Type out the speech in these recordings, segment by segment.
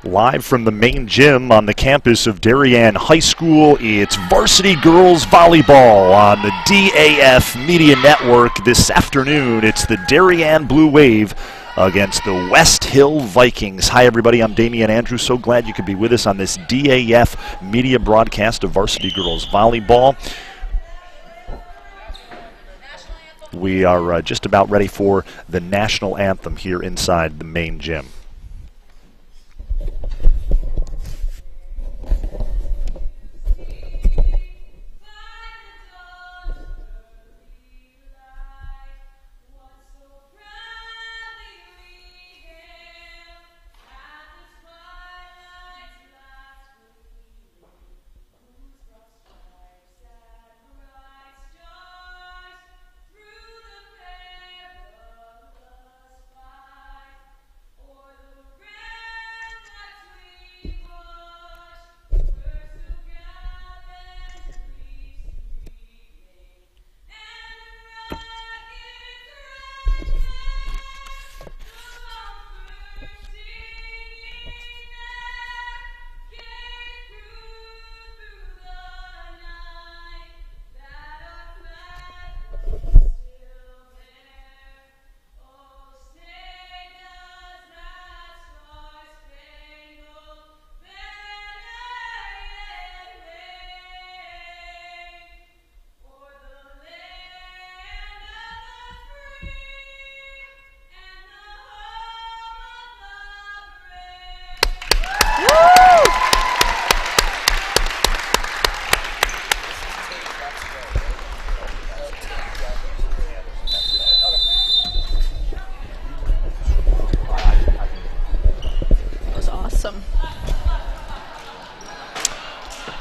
Live from the main gym on the campus of Darien High School, it's Varsity Girls Volleyball on the DAF Media Network this afternoon. It's the Darien Blue Wave against the Westhill Vikings. Hi everybody, I'm Damian Andrews. So glad you could be with us on this DAF media broadcast of Varsity Girls Volleyball. We are just about ready for the national anthem here inside the main gym.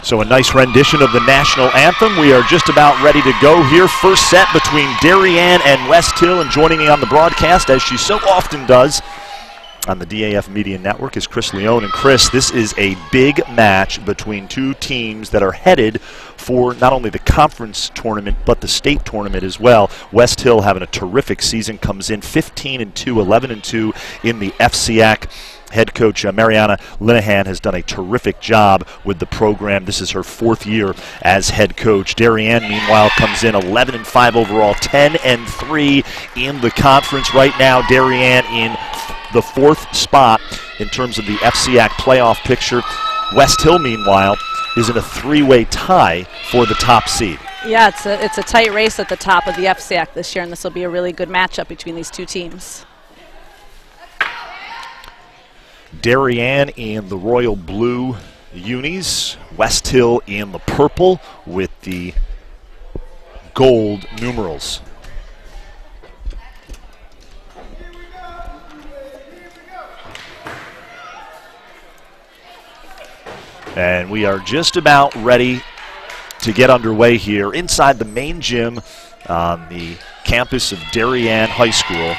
So a nice rendition of the national anthem. We are just about ready to go here. First set between Darien and Westhill, and joining me on the broadcast, as she so often does on the DAF Media Network, is Chris Leone. And Chris, this is a big match between two teams that are headed for not only the conference tournament but the state tournament as well. Westhill having a terrific season, comes in 15-2, 11-2 in the FCIAC. Head coach Mariana Linehan has done a terrific job with the program. This is her fourth year as head coach. Darien, meanwhile, comes in 11-5 overall, 10-3 in the conference. Right now, Darien in the fourth spot in terms of the FCIAC playoff picture. Westhill, meanwhile, is in a three-way tie for the top seed. Yeah, it's a tight race at the top of the FCIAC this year, and this will be a really good matchup between these two teams. Darien in the royal blue unis, Westhill in the purple with the gold numerals. And we are just about ready to get underway here inside the main gym on the campus of Darien High School.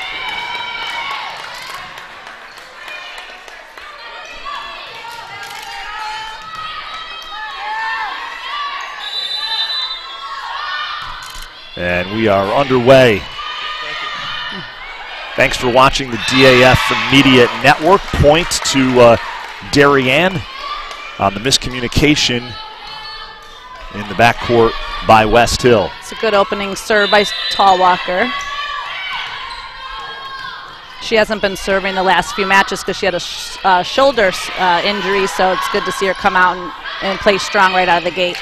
And we are underway. Thanks for watching the DAF Media Network. Point to Darien on the miscommunication in the backcourt by Westhill. It's a good opening serve by Tallwalker. She hasn't been serving the last few matches because she had a shoulder injury, so it's good to see her come out and play strong right out of the gate.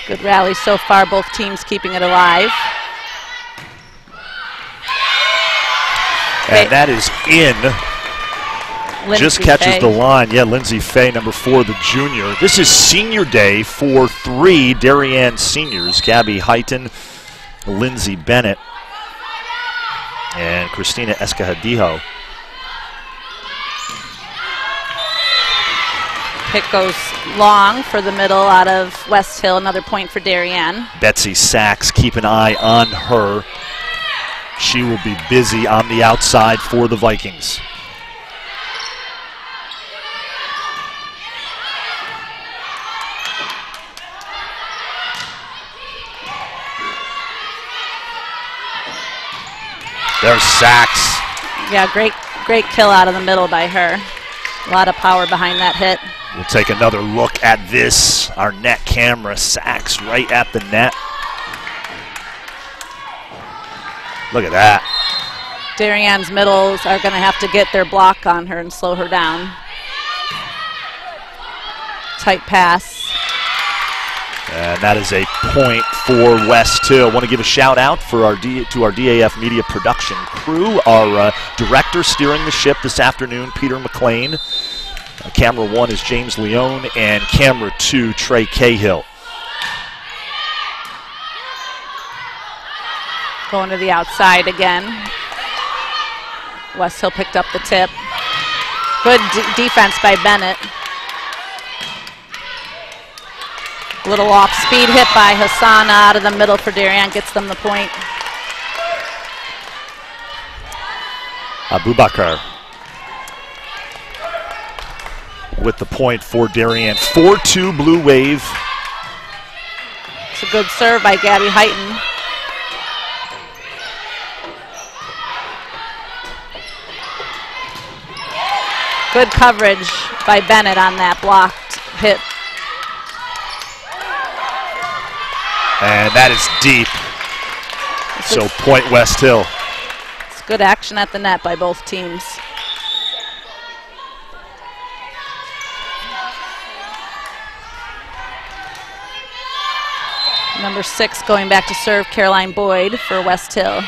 Good rally so far, both teams keeping it alive. And that is in. Lindsay just catches Fay. The line. Yeah, Lindsay Fay, number 4, the junior. This is senior day for 3 Darien seniors. Gabby Heighton, Lindsay Bennett, and Christina Escajadijo. Pick goes long for the middle out of Westhill. Another point for Darien. Betsy Sachs, keep an eye on her. She will be busy on the outside for the Vikings. There's Sachs. Yeah, great kill out of the middle by her. A lot of power behind that hit. We'll take another look at this. Our net camera, Sachs right at the net. Look at that. Darien's middles are going to have to get their block on her and slow her down. Tight pass. And that is a point for Westhill. Want to give a shout out for to our DAF media production crew. Our director steering the ship this afternoon, Peter McLean. Camera 1 is James Leone, and camera 2, Trey Cahill. Going to the outside again. Westhill picked up the tip. Good defense by Bennett. Little off-speed hit by Hassan out of the middle for Darien, gets them the point. Abubakar with the point for Darien. 4-2 Blue Wave. It's a good serve by Gabby Heighton. Good coverage by Bennett on that blocked hit. And that is deep. So point Westhill. It's good action at the net by both teams. Number 6 going back to serve, Caroline Boyd for Westhill.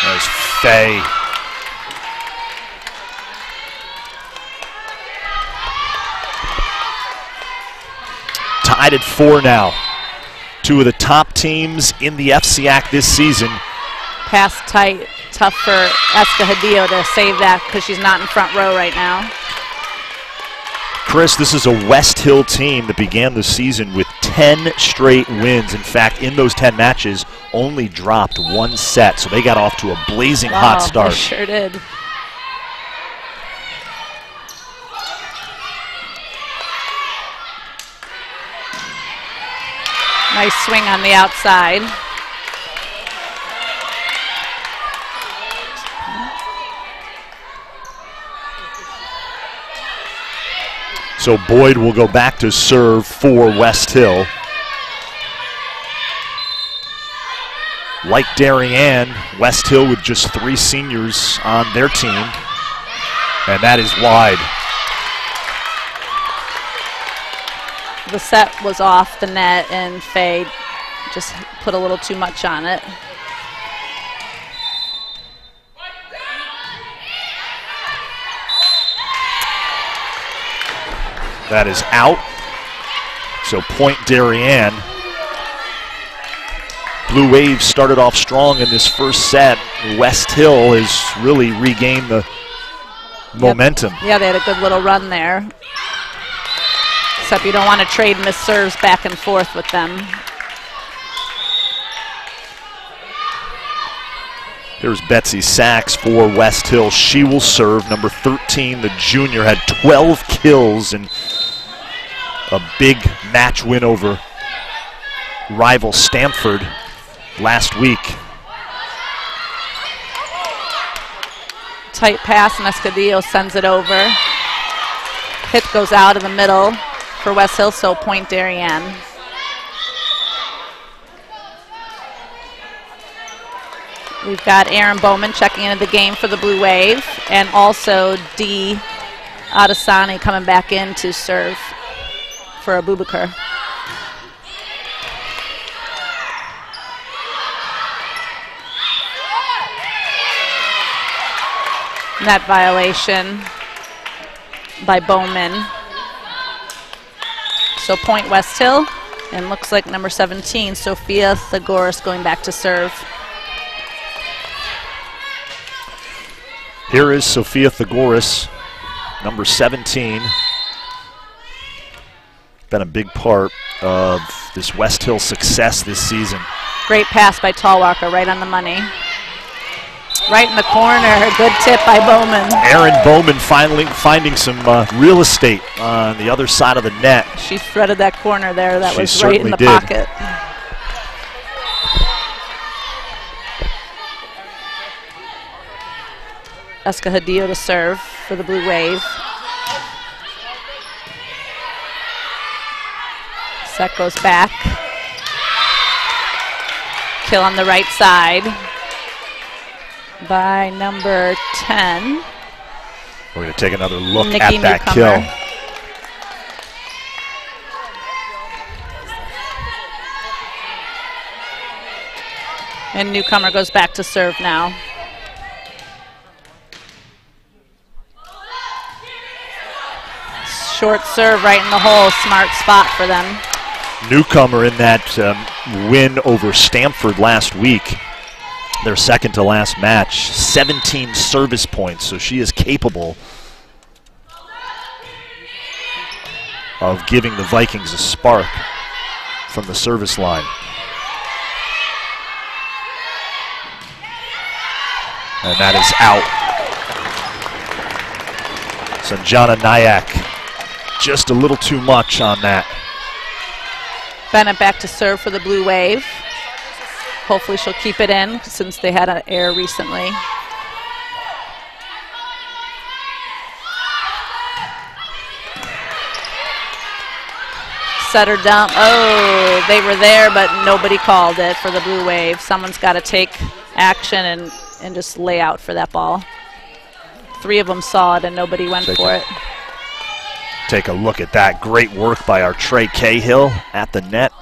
There's Faye. Tied at 4 now. Two of the top teams in the FCIAC this season. Pass tight, tough for Escajadillo to save that because she's not in front row right now. Chris, this is a Westhill team that began the season with 10 straight wins. In fact, in those 10 matches, only dropped 1 set, so they got off to a blazing hot start. They sure did. Nice swing on the outside. So Boyd will go back to serve for Westhill. Like Darien, Westhill with just 3 seniors on their team, and that is wide. The set was off the net and Faye just put a little too much on it. That is out. So point Darien. Blue Wave started off strong in this first set. Westhill has really regained the momentum. Yeah, they had a good little run there. Except you don't want to trade missed serves back and forth with them. Here's Betsy Sachs for Westhill. She will serve. Number 13, the junior, had 12 kills and a big match win over rival Stamford last week. Tight pass and Escudillo sends it over. Hit goes out in the middle for Westhill, so point Darien. We've got Aaron Bowman checking into the game for the Blue Wave, and also Dee Adesani coming back in to serve for Abubakar. Net violation by Bowman. So point Westhill, and looks like number 17, Sophia Thagoras, going back to serve. Here is Sophia Thagoras, number 17. Been a big part of this Westhill success this season. Great pass by Tallwalker, right on the money. Right in the corner, good tip by Bowman. Aaron Bowman finally finding some real estate on the other side of the net. She threaded that corner there. That was right in the did. pocket. Escajadillo to serve for the Blue Wave. Set goes back. Kill on the right side by number 10. We're going to take another look Nikki at that Newcomer. kill. And Newcomer goes back to serve now. Short serve right in the hole, smart spot for them. Newcomer in that win over Stamford last week, their second to last match, 17 service points, so she is capable of giving the Vikings a spark from the service line. And that is out. Sanjana Nayak, just a little too much on that. Bennett back to serve for the Blue Wave. Hopefully she'll keep it in since they had an error recently. Setter dump. Oh, they were there, but nobody called it for the Blue Wave. Someone's got to take action and just lay out for that ball. 3 of them saw it and nobody went for it. Take a look at that. Great work by our Trey Cahill at the net.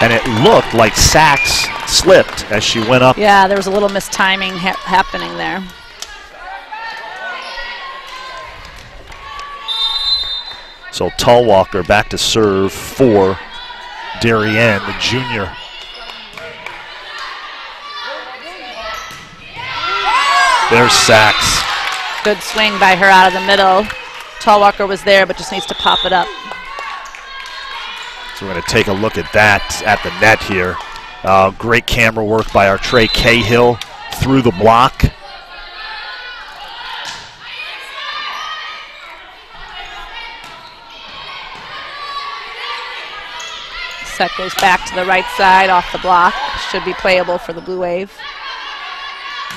And it looked like Sachs slipped as she went up. Yeah, there was a little mistiming happening there. So Tallwalker back to serve for Darien, the junior. There's Sachs. Good swing by her out of the middle. Tallwalker was there, but just needs to pop it up. So we're going to take a look at that at the net here. Great camera work by our Trey Cahill through the block. Set goes back to the right side off the block. Should be playable for the Blue Wave.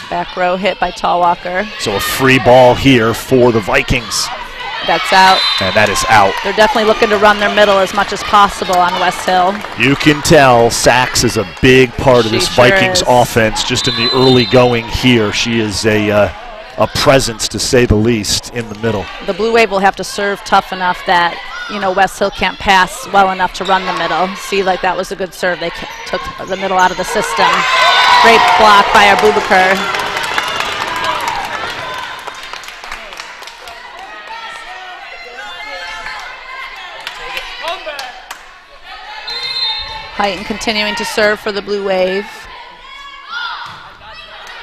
Back row hit by Tallwalker. So a free ball here for the Vikings. That's out. And that is out. They're definitely looking to run their middle as much as possible on Westhill. You can tell Sachs is a big part of this Sure Vikings is. offense just in the early going here. She is a presence, to say the least, in the middle. The Blue Wave will have to serve tough enough that, you know, Westhill can't pass well enough to run the middle. See, like that was a good serve. They took the middle out of the system. Great block by Abubakar. Heighton continuing to serve for the Blue Wave.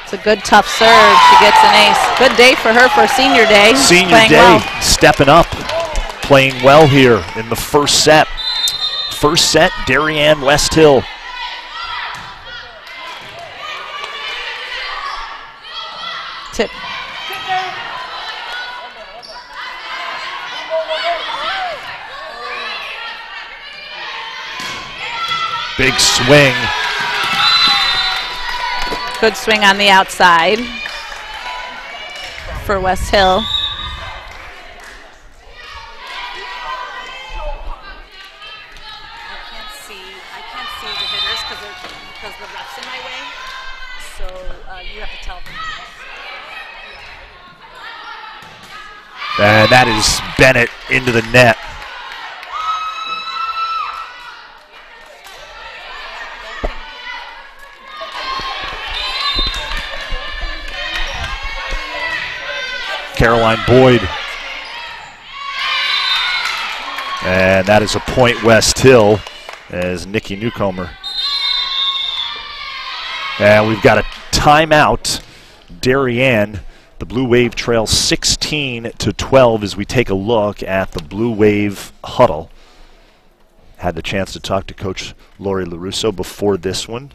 It's a good, tough serve. She gets an ace. Good day for her for a senior day. Senior day, well. stepping up, playing well here in the first set. First set, Darien Westhill. Tip. Big swing. Good swing on the outside for Westhill. I can't see the hitters because the ref's in my way. So you have to tell them. And that is Bennett into the net. Caroline Boyd. And that is a point Westhill as Nikki Newcomer. And we've got a timeout. Darien, the Blue Wave trails 16-12 as we take a look at the Blue Wave huddle. Had the chance to talk to Coach Lori LaRusso before this one.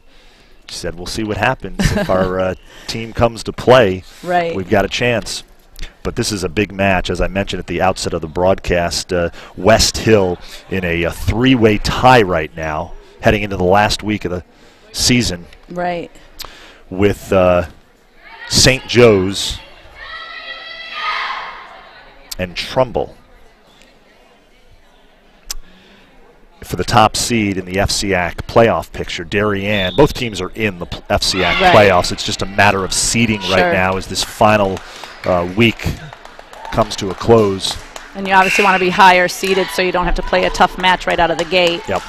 She said, we'll see what happens. If our team comes to play, Right. we've got a chance. But this is a big match, as I mentioned at the outset of the broadcast. Westhill in a three-way tie right now, heading into the last week of the season. Right. With St. Joe's and Trumbull for the top seed in the FCIAC playoff picture. Darien, both teams are in the FCIAC playoffs. It's just a matter of seeding right now as this final week comes to a close. And you obviously want to be higher seeded so you don't have to play a tough match right out of the gate. Yep.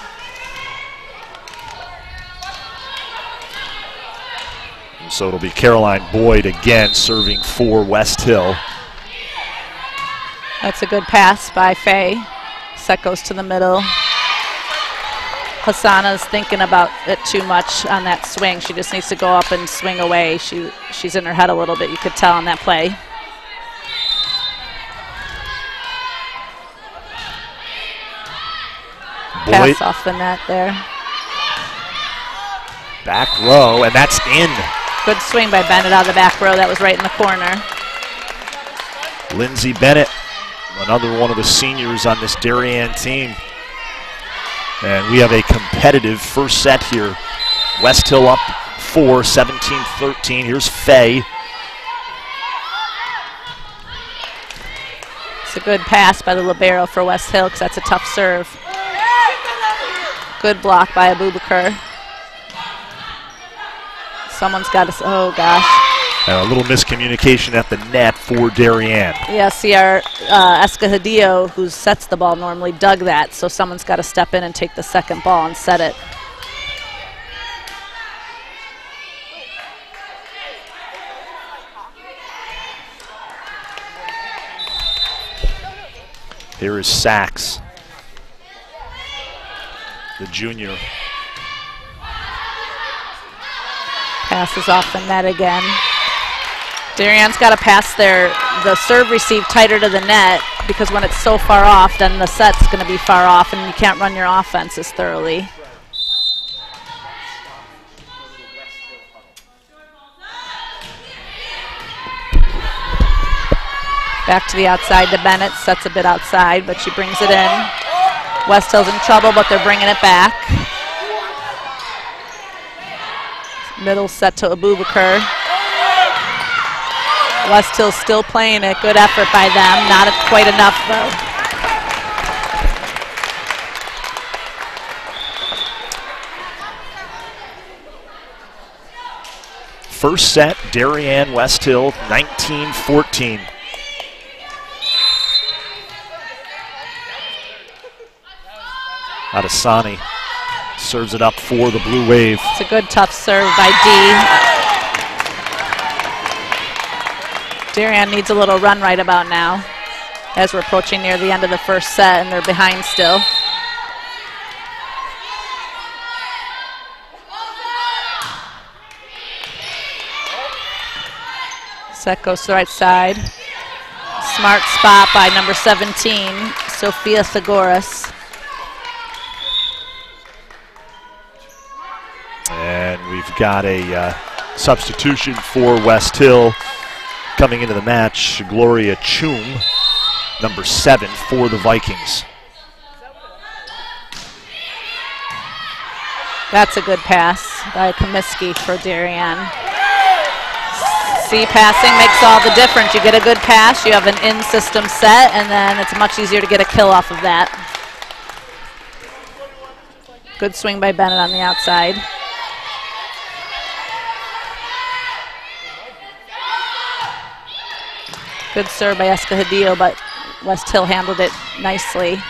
And so it'll be Caroline Boyd again serving for Westhill. That's a good pass by Faye. Set goes to the middle. Hassana's thinking about it too much on that swing. She just needs to go up and swing away. She's in her head a little bit, you could tell on that play. Boyd. Pass off the net there. Back row, and that's in. Good swing by Bennett out of the back row. That was right in the corner. Lindsay Bennett, another one of the seniors on this Darien team. And we have a competitive first set here. Westhill up 4, 17-13. Here's Faye. It's a good pass by the libero for Westhill because that's a tough serve. Good block by Abubakar. Someone's got to, oh gosh. And a little miscommunication at the net for Darien. Yeah, see our Escajadillo, who sets the ball normally, dug that, so someone's got to step in and take the second ball and set it. Here is Sachs, the junior. Passes off the net again. Darien's got to pass the serve receive tighter to the net because when it's so far off, then the set's going to be far off and you can't run your offense as thoroughly. Back to the outside to Bennett, sets a bit outside, but she brings it in. Westhill's in trouble, but they're bringing it back. Middle set to Abubakar. Westhill still playing it. Good effort by them. Not quite enough, though. First set, Darien Westhill, 19-14. Adesani serves it up for the Blue Wave. It's a good tough serve by D. Darien needs a little run right about now as we're approaching near the end of the first set and they're behind still. Set goes to the right side. Smart spot by number 17, Sophia Thagoras. And we've got a substitution for Westhill coming into the match. Gloria Chum, number 7 for the Vikings. That's a good pass by Comiskey for Darien. See, passing makes all the difference. You get a good pass, you have an in-system set, and then it's much easier to get a kill off of that. Good swing by Bennett on the outside. Good serve by Escajadillo, but Westhill handled it nicely.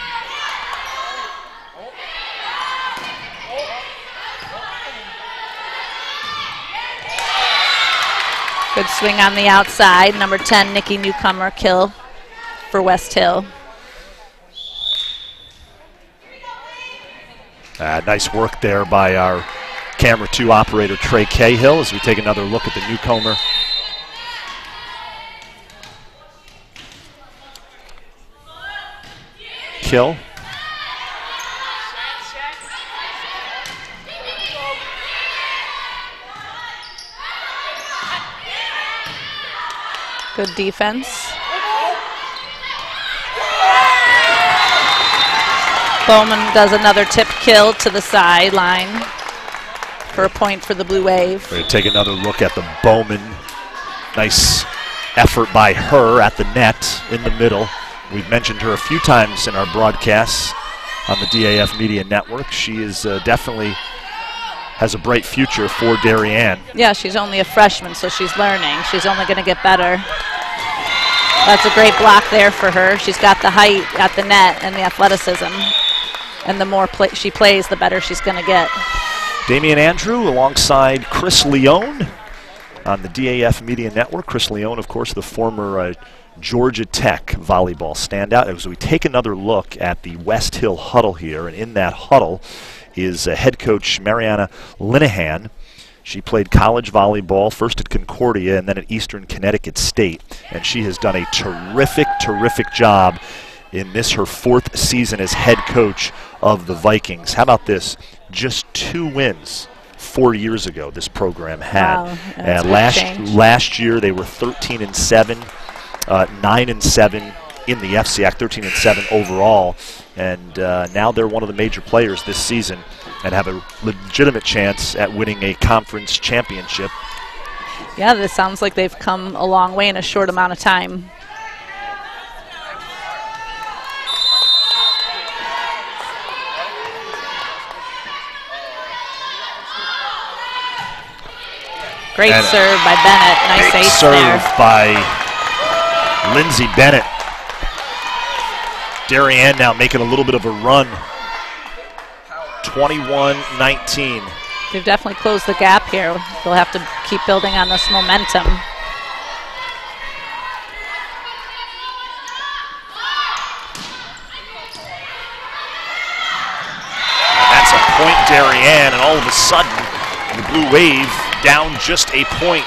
Good swing on the outside. Number 10, Nikki Newcomer, kill for Westhill. Nice work there by our camera 2 operator, Trey Cahill, as we take another look at the Newcomer. Kill. Good defense. Bowman does another tip kill to the sideline for a point for the Blue Wave. We're going to take another look at the Bowman. Nice effort by her at the net in the middle. We've mentioned her a few times in our broadcasts on the DAF Media Network. She is definitely has a bright future for Darien. Yeah, she's only a freshman, so she's learning. She's only going to get better. That's a great block there for her. She's got the height at the net and the athleticism. And the more she plays, the better she's going to get. Damian Andrew alongside Chris Leone on the DAF Media Network. Chris Leone, of course, the former Georgia Tech volleyball standout. As we take another look at the Westhill huddle here, and in that huddle is head coach Mariana Linehan. She played college volleyball first at Concordia and then at Eastern Connecticut State, and she has done a terrific job in this, her 4th season as head coach of the Vikings. How about this? Just 2 wins 4 years ago this program had. Wow, and last year they were 13-7, 9-7 in the FCIAC, 13-7 overall, and now they're one of the major players this season and have a legitimate chance at winning a conference championship. Yeah, this sounds like they've come a long way in a short amount of time. Great serve by Bennett. Nice ace serve there. by Lindsay Bennett. Darien now making a little bit of a run. 21-19. They've definitely closed the gap here. They'll have to keep building on this momentum. That's a point, Darien, and all of a sudden the Blue Wave down just a point.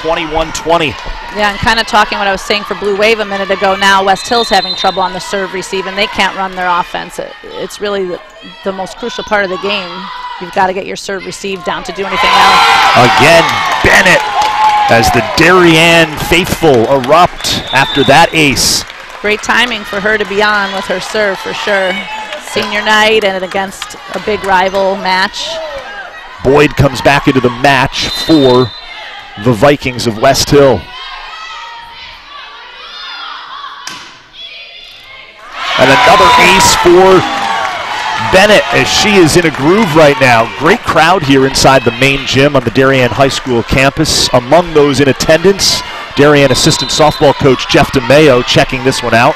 21-20. Yeah, and kind of talking what I was saying for Blue Wave a minute ago, now Westhill's having trouble on the serve receive, and they can't run their offense. It's really the most crucial part of the game. You've got to get your serve receive down to do anything else. Again, Bennett, as the Darien faithful erupt after that ace. Great timing for her to be on with her serve for sure. Senior night and against a big rival match. Boyd comes back into the match for the Vikings of Westhill. And another ace for Bennett as she is in a groove right now. Great crowd here inside the main gym on the Darien High School campus. Among those in attendance, Darien assistant softball coach Jeff DeMayo checking this one out.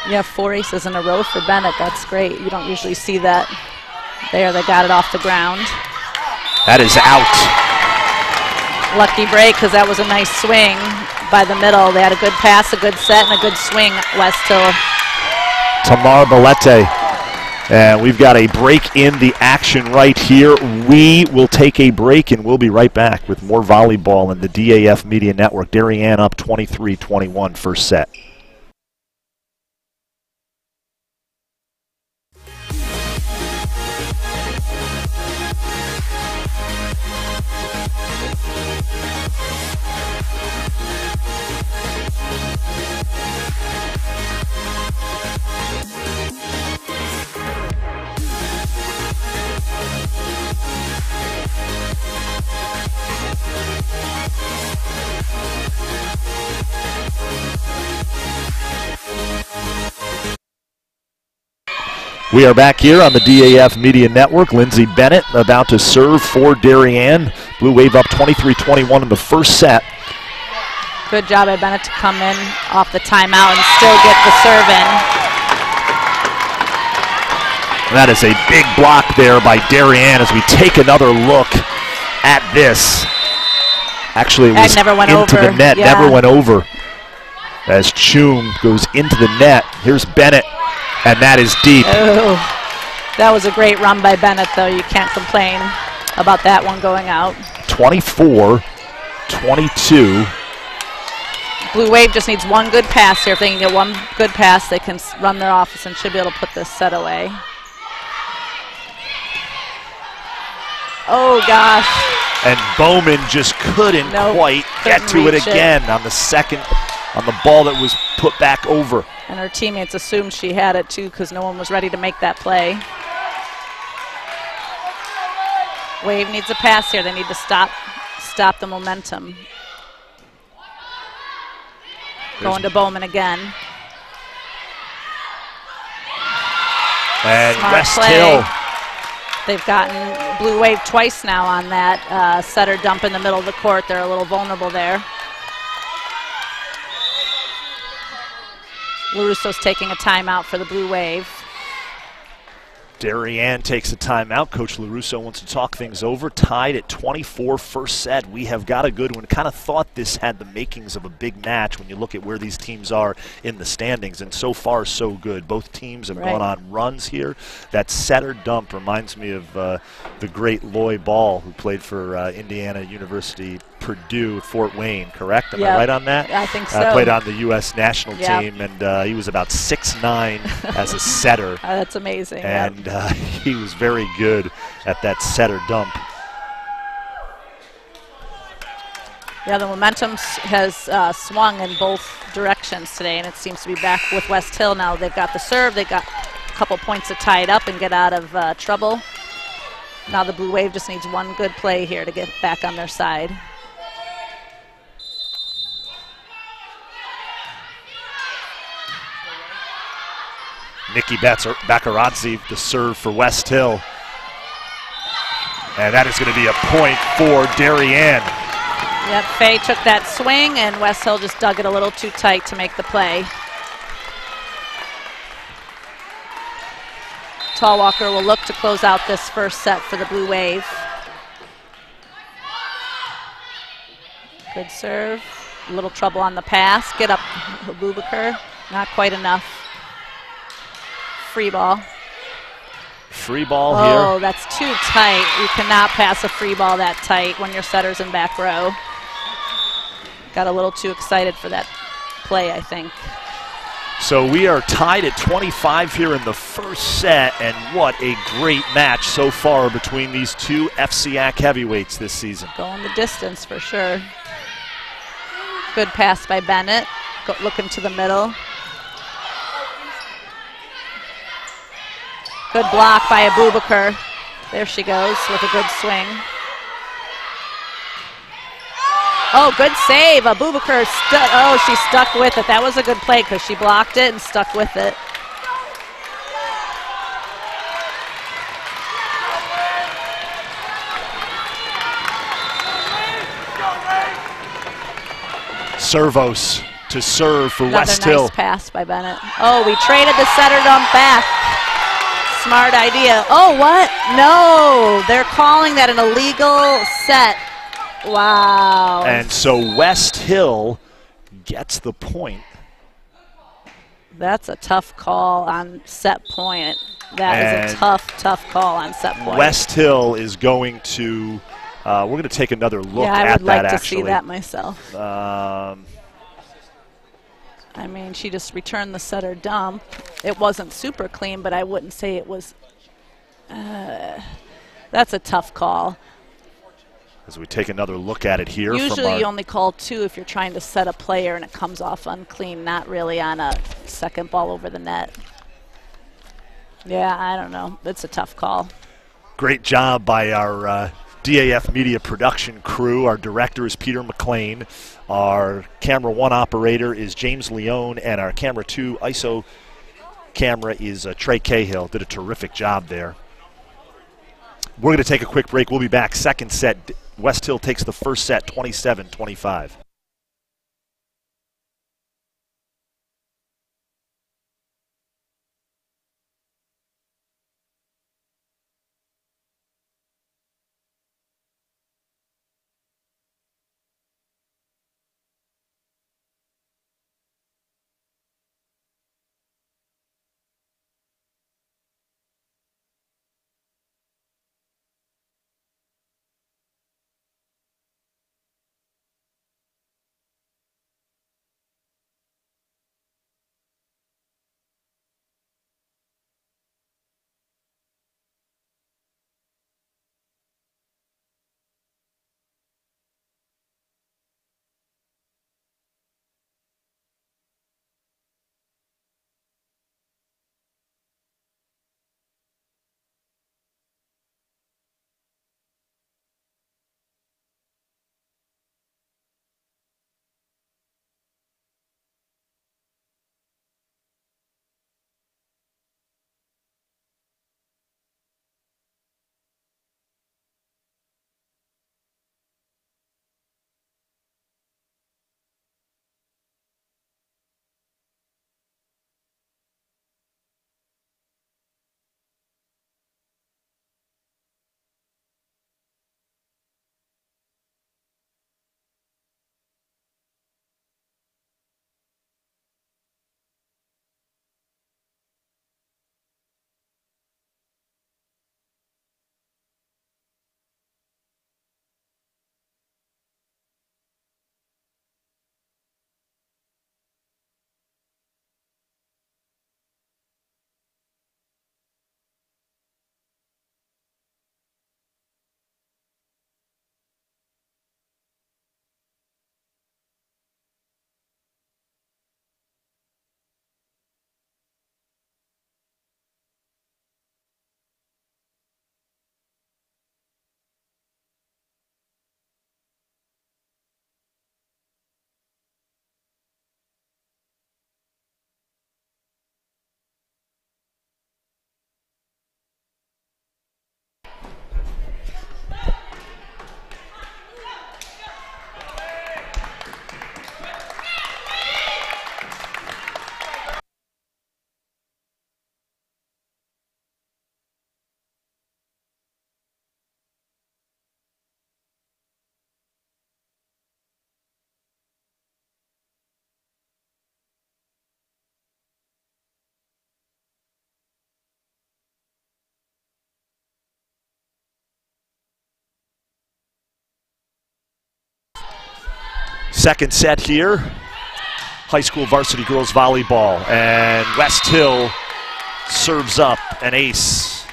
Yeah, 4 aces in a row for Bennett. That's great. You don't usually see that. There, they got it off the ground. That is out. Lucky break, because that was a nice swing by the middle. They had a good pass, a good set, and a good swing, Westhill. Tamar Bellette. And we've got a break in the action right here. We will take a break, and we'll be right back with more volleyball in the DAF Media Network. Darien up 23-21 first set. We are back here on the DAF Media Network. Lindsay Bennett about to serve for Darien. Blue Wave up 23-21 in the first set. Good job by Bennett to come in off the timeout and still get the serve in. That is a big block there by Darien as we take another look at this. Actually, it was never went into over. the net, Yeah. never went over. As Choom goes into the net. Here's Bennett. And that is deep. Oh, that was a great run by Bennett, though. You can't complain about that one going out. 24-22. Blue Wave just needs one good pass here. If they can get one good pass, they can run their offense and should be able to put this set away. Oh, gosh. And Bowman just couldn't quite get to it again on the second on the ball that was put back over. And her teammates assumed she had it too because no one was ready to make that play. Wave needs a pass here. They need to stop the momentum. Going to Bowman again. And Smart Westhill. They've gotten Blue Wave twice now on that setter dump in the middle of the court. They're a little vulnerable there. LaRusso's taking a timeout for the Blue Wave. Darien takes a timeout. Coach LaRusso wants to talk things over. Tied at 24 first set. We have got a good one. Kind of thought this had the makings of a big match when you look at where these teams are in the standings, and so far so good. Both teams have gone on runs here. That setter dump reminds me of the great Loy Ball, who played for Indiana University, Purdue, Fort Wayne, correct? Am I right on that? I think so. Played on the U.S. national team, and he was about 6'9" as a setter. That's amazing. And he was very good at that setter dump. Yeah, the momentum has swung in both directions today, and it seems to be back with Westhill now. They've got the serve. They've got a couple points to tie it up and get out of trouble. Now the Blue Wave just needs one good play here to get back on their side. Nikki Baccarazzi, the serve for Westhill. And that is going to be a point for Darien. Yep, Faye took that swing, and Westhill just dug it a little too tight to make the play. Tallwalker will look to close out this first set for the Blue Wave. Good serve. A little trouble on the pass. Get up, Abubakar. Not quite enough. Free ball. Free ball here. Oh, that's too tight. You cannot pass a free ball that tight when your setter's in back row. Got a little too excited for that play, I think. So we are tied at 25 here in the first set, and what a great match so far between these two FCIAC heavyweights this season. Going the distance for sure. Good pass by Bennett. Looking to the middle. Good block by Abubakar. There she goes with a good swing. Oh, good save. Abubakar, she stuck with it. That was a good play because she blocked it and stuck with it. Servos to serve for Another Westhill. Nice pass by Bennett. Oh, we traded the setter dump back. Smart idea. Oh, what? No, they're calling that an illegal set. Wow. And so Westhill gets the point. That's a tough call on set point. That is a tough call on set point. Westhill is going to, we're going to take another look at that, I would like to actually. see that myself. I mean, she just returned the setter dump. It wasn't super clean, but I wouldn't say it was. That's a tough call. As we take another look at it here. Usually you only call 2 if you're trying to set a player and it comes off unclean, not really on a second ball over the net. Yeah, I don't know. It's a tough call. Great job by our DAF Media production crew. Our director is Peter McLean. Our camera 1 operator is James Leone, and our camera 2 ISO camera is Trey Cahill. Did a terrific job there. We're going to take a quick break. We'll be back. Second set. Westhill takes the first set 27-25. Second set here. High school varsity girls volleyball. And Westhill serves up an ace.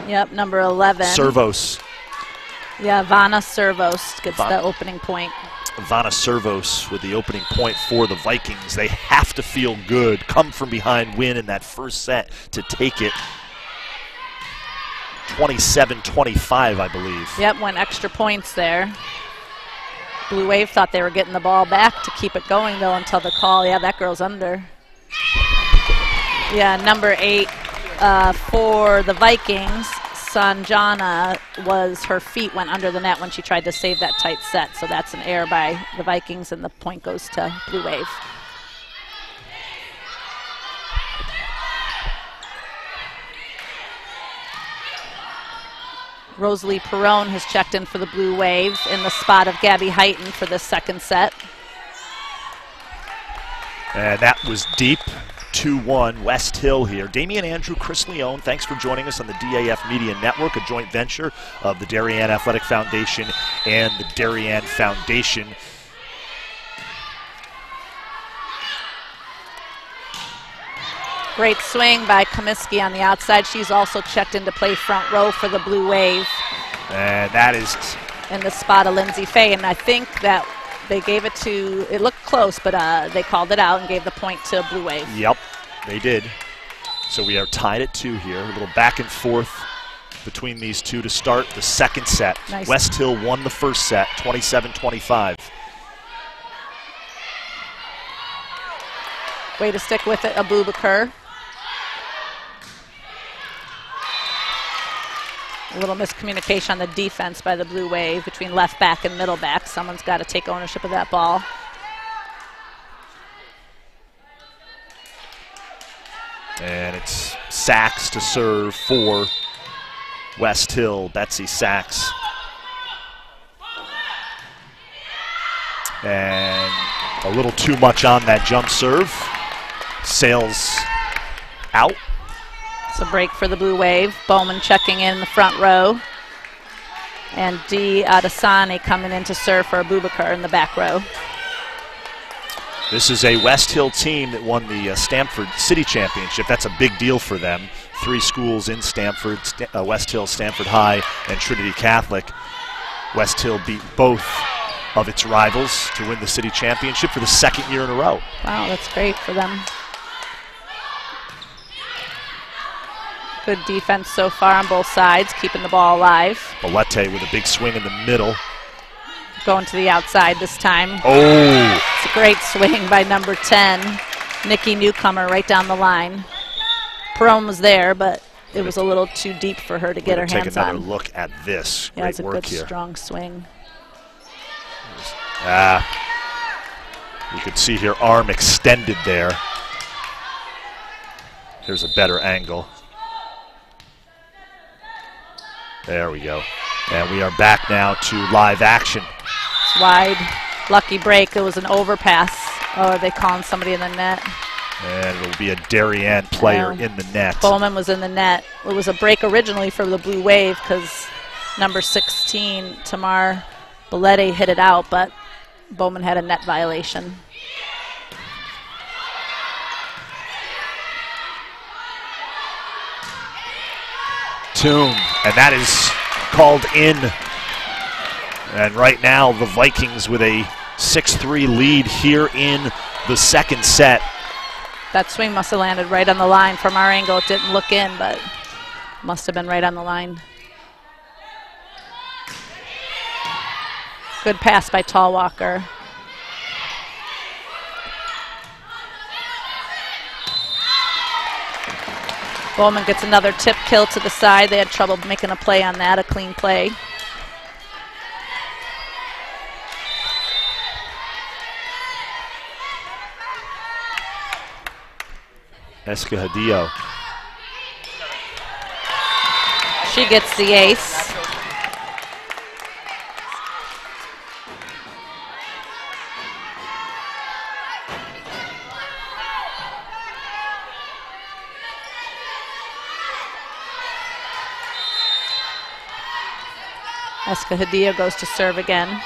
Yep, number 11. Servos. Yeah, Vanna Servos gets the opening point. Vanna Servos with the opening point for the Vikings. They have to feel good, come from behind, win in that first set to take it 27-25, I believe. Yep, went extra points there. Blue Wave thought they were getting the ball back to keep it going, though, until the call. Yeah, that girl's under. Yeah, number 8 for the Vikings, Sanjana, her feet went under the net when she tried to save that tight set. So that's an error by the Vikings, and the point goes to Blue Wave. Rosalie Perrone has checked in for the Blue Wave in the spot of Gabby Heighton for the second set. And that was deep. 2-1 Westhill here. Damian Andrew, Chris Leone, thanks for joining us on the DAF Media Network, a joint venture of the Darien Athletic Foundation and the Darien Foundation. Great swing by Comiskey on the outside. She's also checked in to play front row for the Blue Wave. And that is in the spot of Lindsay Fay. And I think that they gave it to, it looked close, but they called it out and gave the point to Blue Wave. Yep, they did. So we are tied at 2 here. A little back and forth between these two to start the second set. Nice. Westhill won the first set, 27-25. Way to stick with it, Abubakar. A little miscommunication on the defense by the Blue Wave between left back and middle back. Someone's got to take ownership of that ball. And it's Sachs to serve for Westhill. Betsy Sachs. And a little too much on that jump serve. Sails out. It's a break for the Blue Wave. Bowman checking in the front row. And D. Adesanya coming in to serve for Abubakar in the back row. This is a Westhill team that won the Stamford City Championship. That's a big deal for them. 3 schools in Stamford, Westhill, Stamford High, and Trinity Catholic. Westhill beat both of its rivals to win the city championship for the 2nd year in a row. Wow, that's great for them. Good defense so far on both sides, keeping the ball alive. Bolette with a big swing in the middle. Going to the outside this time. Oh! It's a great swing by number 10, Nikki Newcomer, right down the line. Perrone was there, but it was a little too deep for her to get her hands on. Take another look at this. Yeah, Great it's a work good, here. strong swing. You can see her arm extended there. Here's a better angle. There we go. And we are back now to live action. It's wide. Lucky break. It was an overpass. Oh, are they calling somebody in the net? And it'll be a Darien player in the net. Bowman was in the net. It was a break originally for the Blue Wave because number 16, Tamar Bolette, hit it out, but Bowman had a net violation. Toon, and that is called in. And right now the Vikings with a 6-3 lead here in the second set. That swing must have landed right on the line. From our angle, it didn't look in, but must have been right on the line. Good pass by Tallwalker. Bowman gets another tip kill to the side. They had trouble making a play on that, a clean play. Escajadillo. She gets the ace. Escajadillo goes to serve again.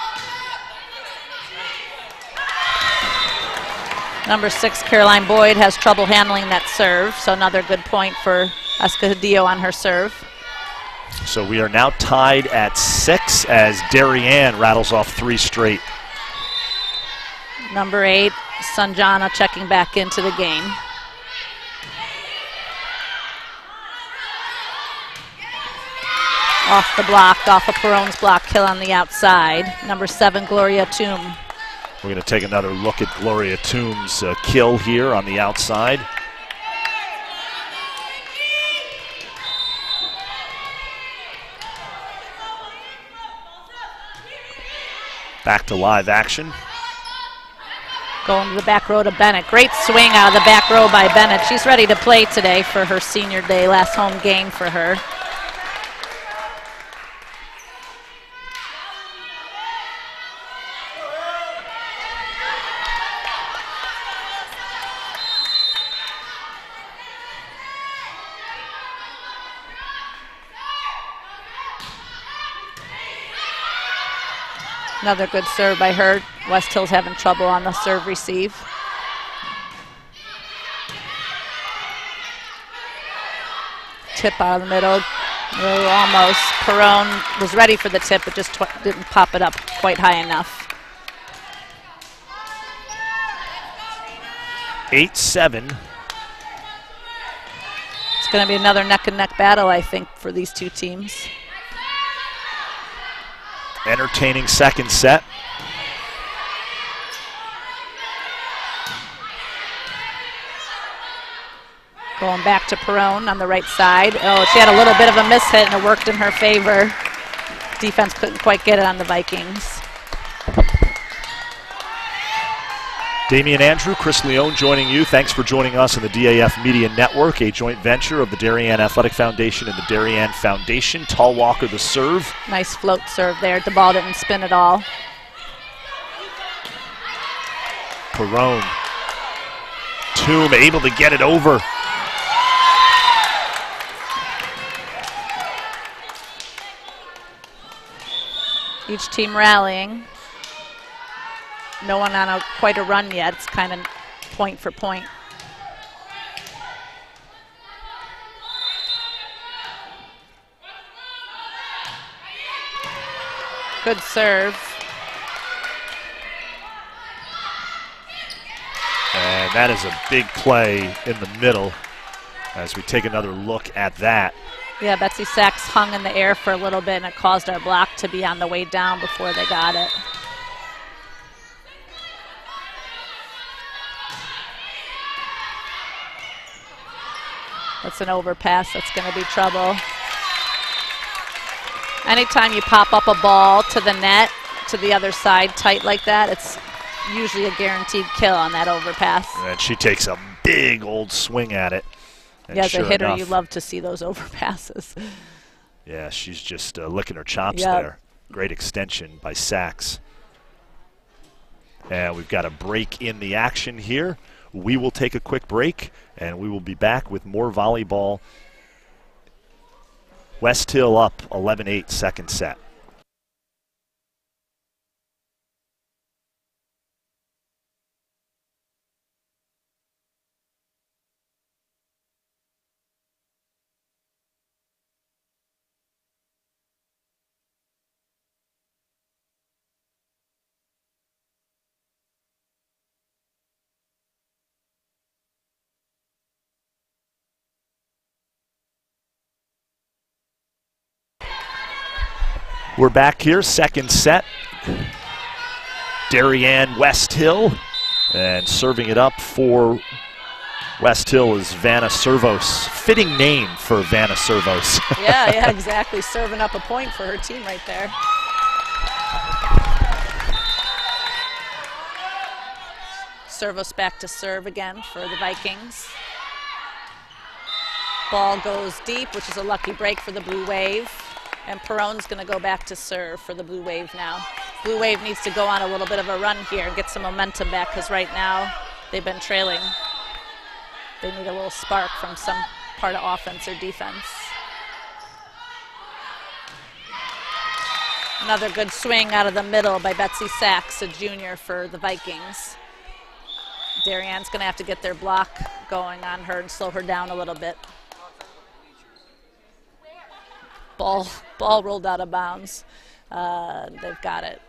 Number 6, Caroline Boyd, has trouble handling that serve, so another good point for Escudillo on her serve. So we are now tied at 6 as Darien rattles off 3 straight. Number 8, Sanjana, checking back into the game. Off the block, off of Peron's block, kill on the outside. Number 7, Gloria Toom. We're going to take another look at Gloria Toom's kill here on the outside. Back to live action. Going to the back row to Bennett. Great swing out of the back row by Bennett. She's ready to play today for her senior day, last home game for her. Another good serve by her. Westhill's having trouble on the serve receive. Tip out of the middle. Oh, almost. Peron was ready for the tip, but just didn't pop it up quite high enough. 8-7. It's going to be another neck-and-neck battle, I think, for these two teams. Entertaining second set. Going back to Peron on the right side. Oh, she had a little bit of a miss hit and it worked in her favor. Defense couldn't quite get it on the Vikings. Damian Andrew, Chris Leone joining you. Thanks for joining us in the DAF Media Network, a joint venture of the Darien Athletic Foundation and the Darien Foundation. Tall Walker the serve. Nice float serve there. The ball didn't spin at all. Peron. Toom able to get it over. Each team rallying. No one on quite a run yet. It's kind of point for point. Good serve. And that is a big play in the middle as we take another look at that. Yeah, Betsy Sachs hung in the air for a little bit and it caused our block to be on the way down before they got it. That's an overpass. That's going to be trouble. Anytime you pop up a ball to the net, to the other side tight like that, it's usually a guaranteed kill on that overpass. And she takes a big old swing at it. And yeah, as sure a hitter, enough, you love to see those overpasses. Yeah, she's just licking her chops Yep. there. Great extension by Sachs. And we've got a break in the action here. We will take a quick break, and we will be back with more volleyball. Westhill up 11-8, second set. We're back here, second set. Darien Westhill, and serving it up for Westhill is Vanna Servos. Fitting name for Vanna Servos. Yeah, exactly. Serving up a point for her team right there. Servos back to serve again for the Vikings. Ball goes deep, which is a lucky break for the Blue Wave. And Peron's going to go back to serve for the Blue Wave now. Blue Wave needs to go on a little bit of a run here and get some momentum back because right now they've been trailing. They need a little spark from some part of offense or defense. Another good swing out of the middle by Betsy Sachs, a junior for the Vikings. Darienne's going to have to get their block going on her and slow her down a little bit. Ball rolled out of bounds. They've got it.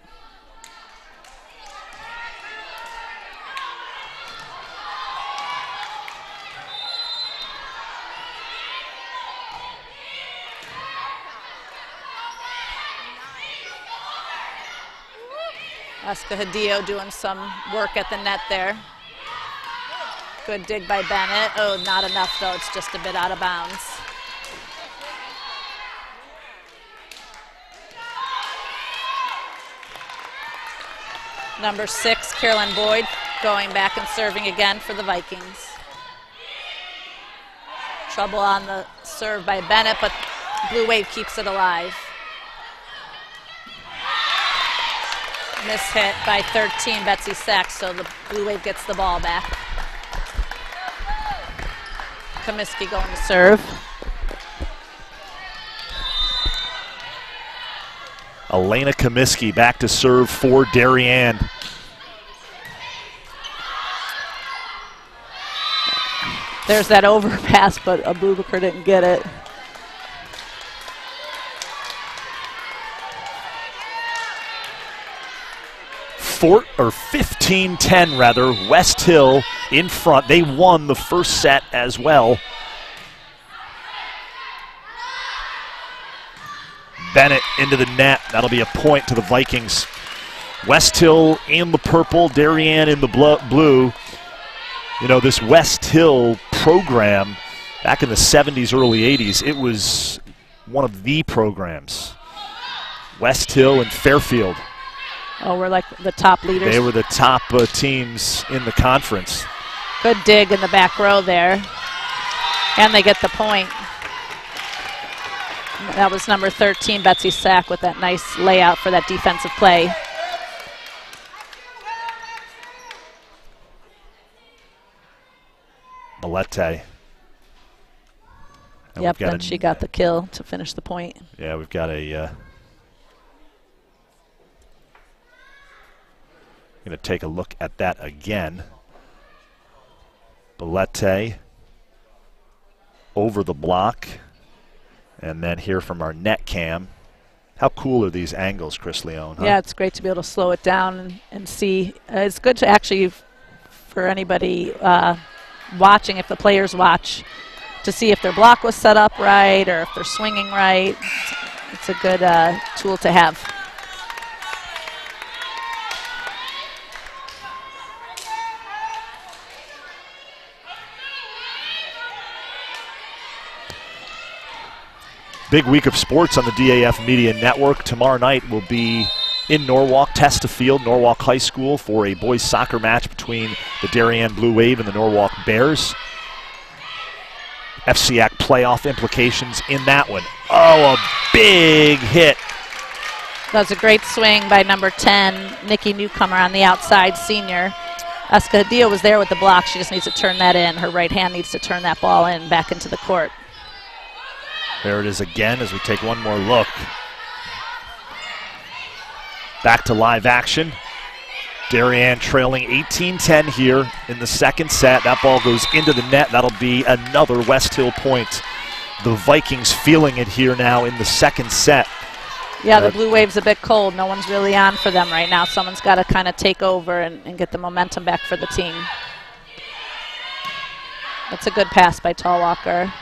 Escajadillo doing some work at the net there. Good dig by Bennett. Oh, not enough though. It's just a bit out of bounds. Number 6, Carolyn Boyd, going back and serving again for the Vikings. Trouble on the serve by Bennett, but Blue Wave keeps it alive. Miss hit by 13, Betsy Sachs, so the Blue Wave gets the ball back. Comiskey going to serve. Elena Comiskey back to serve for Darien. There's that overpass, but Abubakar didn't get it. Or 15-10 rather, Westhill in front. They won the first set as well. Bennett into the net. That'll be a point to the Vikings. Westhill in the purple, Darien in the blue. You know, this Westhill program back in the 70s, early 80s, it was one of the programs. Westhill and Fairfield. Oh, we're like the top leaders. They were the top teams in the conference. Good dig in the back row there. And they get the point. That was number 13, Betsy Sack, with that nice layout for that defensive play. Malete. Yep, and she got the kill to finish the point. Yeah, we've got a... going to take a look at that again. Belette over the block, and then here from our net cam. How cool are these angles, Chris Leone? Huh? Yeah, it's great to be able to slow it down and see. It's good to actually, for anybody watching, if the players watch, to see if their block was set up right or if they're swinging right. It's a good tool to have. Big week of sports on the DAF Media Network. Tomorrow night will be in Norwalk, Testa Field, Norwalk High School, for a boys soccer match between the Darien Blue Wave and the Norwalk Bears. FCIAC playoff implications in that one. Oh, a big hit. That was a great swing by number 10, Nikki Newcomer on the outside, senior. Escadillo was there with the block. She just needs to turn that in. Her right hand needs to turn that ball in back into the court. There it is again as we take one more look. Back to live action. Darien trailing 18-10 here in the second set. That ball goes into the net. That'll be another Westhill point. The Vikings feeling it here now in the second set. Yeah, the Blue Wave's a bit cold. No one's really on for them right now. Someone's got to kind of take over and get the momentum back for the team. That's a good pass by Tallwalker.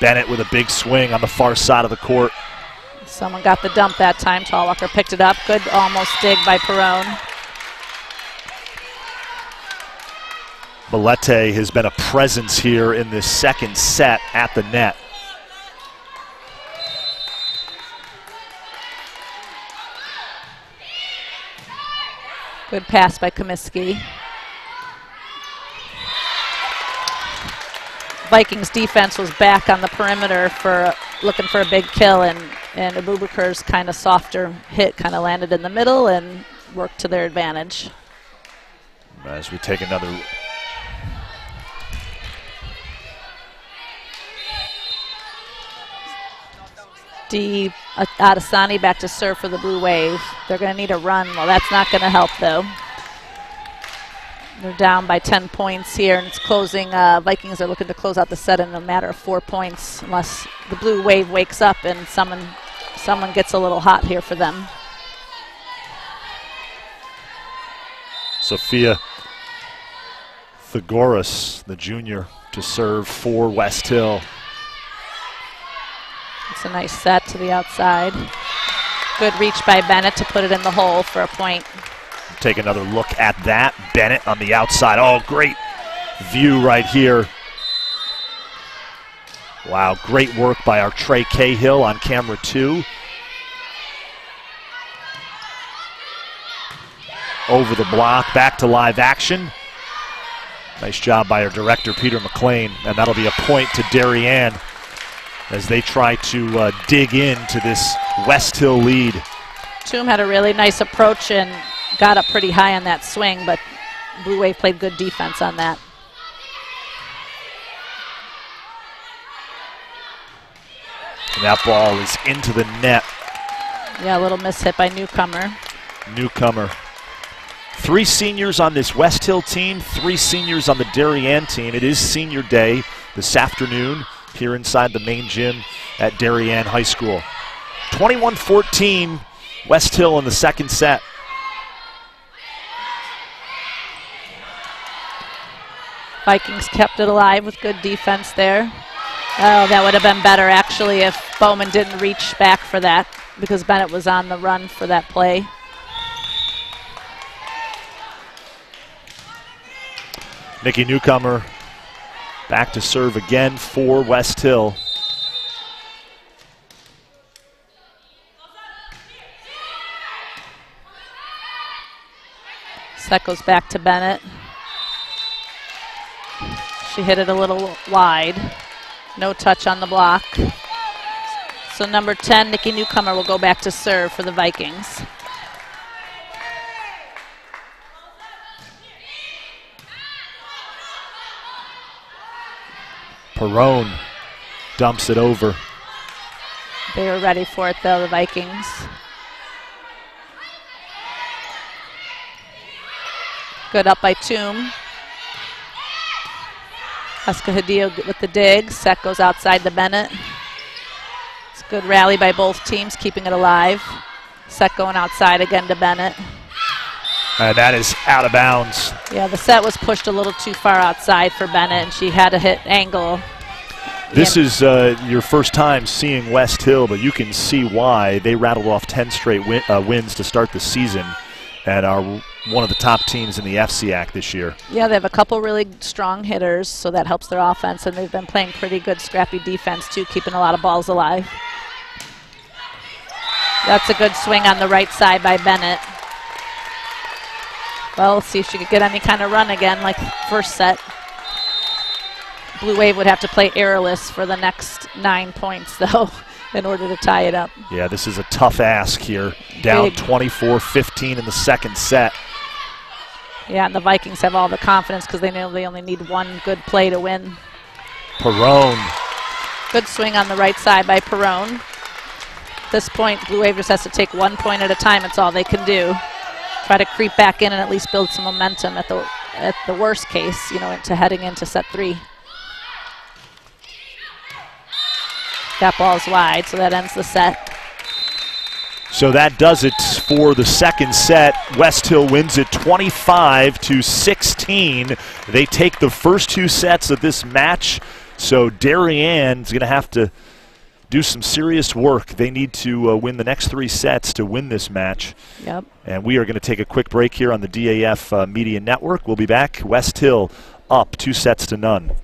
Bennett with a big swing on the far side of the court. Someone got the dump that time. Tallwalker picked it up. Good almost dig by Perrone. Belette has been a presence here in this second set at the net. Good pass by Comiskey. Vikings defense was back on the perimeter for looking for a big kill, and Abubakar's kind of softer hit kind of landed in the middle and worked to their advantage. As we take another Adesani back to serve for the Blue Wave. They're going to need a run. Well, that's not going to help though. They're down by 10 points here, and it's closing. Vikings are looking to close out the set in a matter of 4 points, unless the Blue Wave wakes up and someone gets a little hot here for them. Sophia Thegoris, the junior, to serve for Westhill. It's a nice set to the outside. Good reach by Bennett to put it in the hole for a point. Take another look at that. Bennett on the outside. Oh, great view right here. Wow, great work by our Trey Cahill on camera 2. Over the block, back to live action. Nice job by our director, Peter McLean, and that'll be a point to Darien as they try to dig into this Westhill lead. Toom had a really nice approach and got up pretty high on that swing, but Blue Wave played good defense on that. And that ball is into the net. Yeah, a little mishit by Newcomer. Newcomer. 3 seniors on this Westhill team, 3 seniors on the Darien team. It is senior day this afternoon here inside the main gym at Darien High School. 21-14, Westhill in the second set. Vikings kept it alive with good defense there. Oh, that would have been better actually if Bowman didn't reach back for that, because Bennett was on the run for that play. Nikki Newcomer back to serve again for Westhill. Set goes back to Bennett. She hit it a little wide. No touch on the block. So number 10, Nikki Newcomer, will go back to serve for the Vikings. Perrone dumps it over. They were ready for it though, the Vikings. Good up by Toom. Escajadillo with the dig. Set goes outside to Bennett. It's a good rally by both teams, keeping it alive. Set going outside again to Bennett. And that is out of bounds. Yeah, the set was pushed a little too far outside for Bennett, and she had to hit angle. This is your first time seeing Westhill, but you can see why. They rattled off 10 straight wins to start the season and are one of the top teams in the FCIAC this year. Yeah, they have a couple really strong hitters, so that helps their offense, and they've been playing pretty good scrappy defense too, keeping a lot of balls alive. That's a good swing on the right side by Bennett. Well, let's see if she could get any kind of run again like first set. Blue Wave would have to play errorless for the next 9 points, though, in order to tie it up. Yeah, this is a tough ask here. Down 24-15 in the second set. Yeah, and the Vikings have all the confidence because they know they only need one good play to win. Perrone. Good swing on the right side by Perrone. At this point, Blue Wave just has to take 1 point at a time. It's all they can do. Try to creep back in and at least build some momentum at the worst case, you know, into heading into set 3. That ball's wide, so that ends the set. So that does it for the second set. Westhill wins it 25-16. They take the first 2 sets of this match. So Darien's going to have to do some serious work. They need to win the next 3 sets to win this match. Yep. And we are going to take a quick break here on the DAF Media Network. We'll be back. Westhill up 2-0.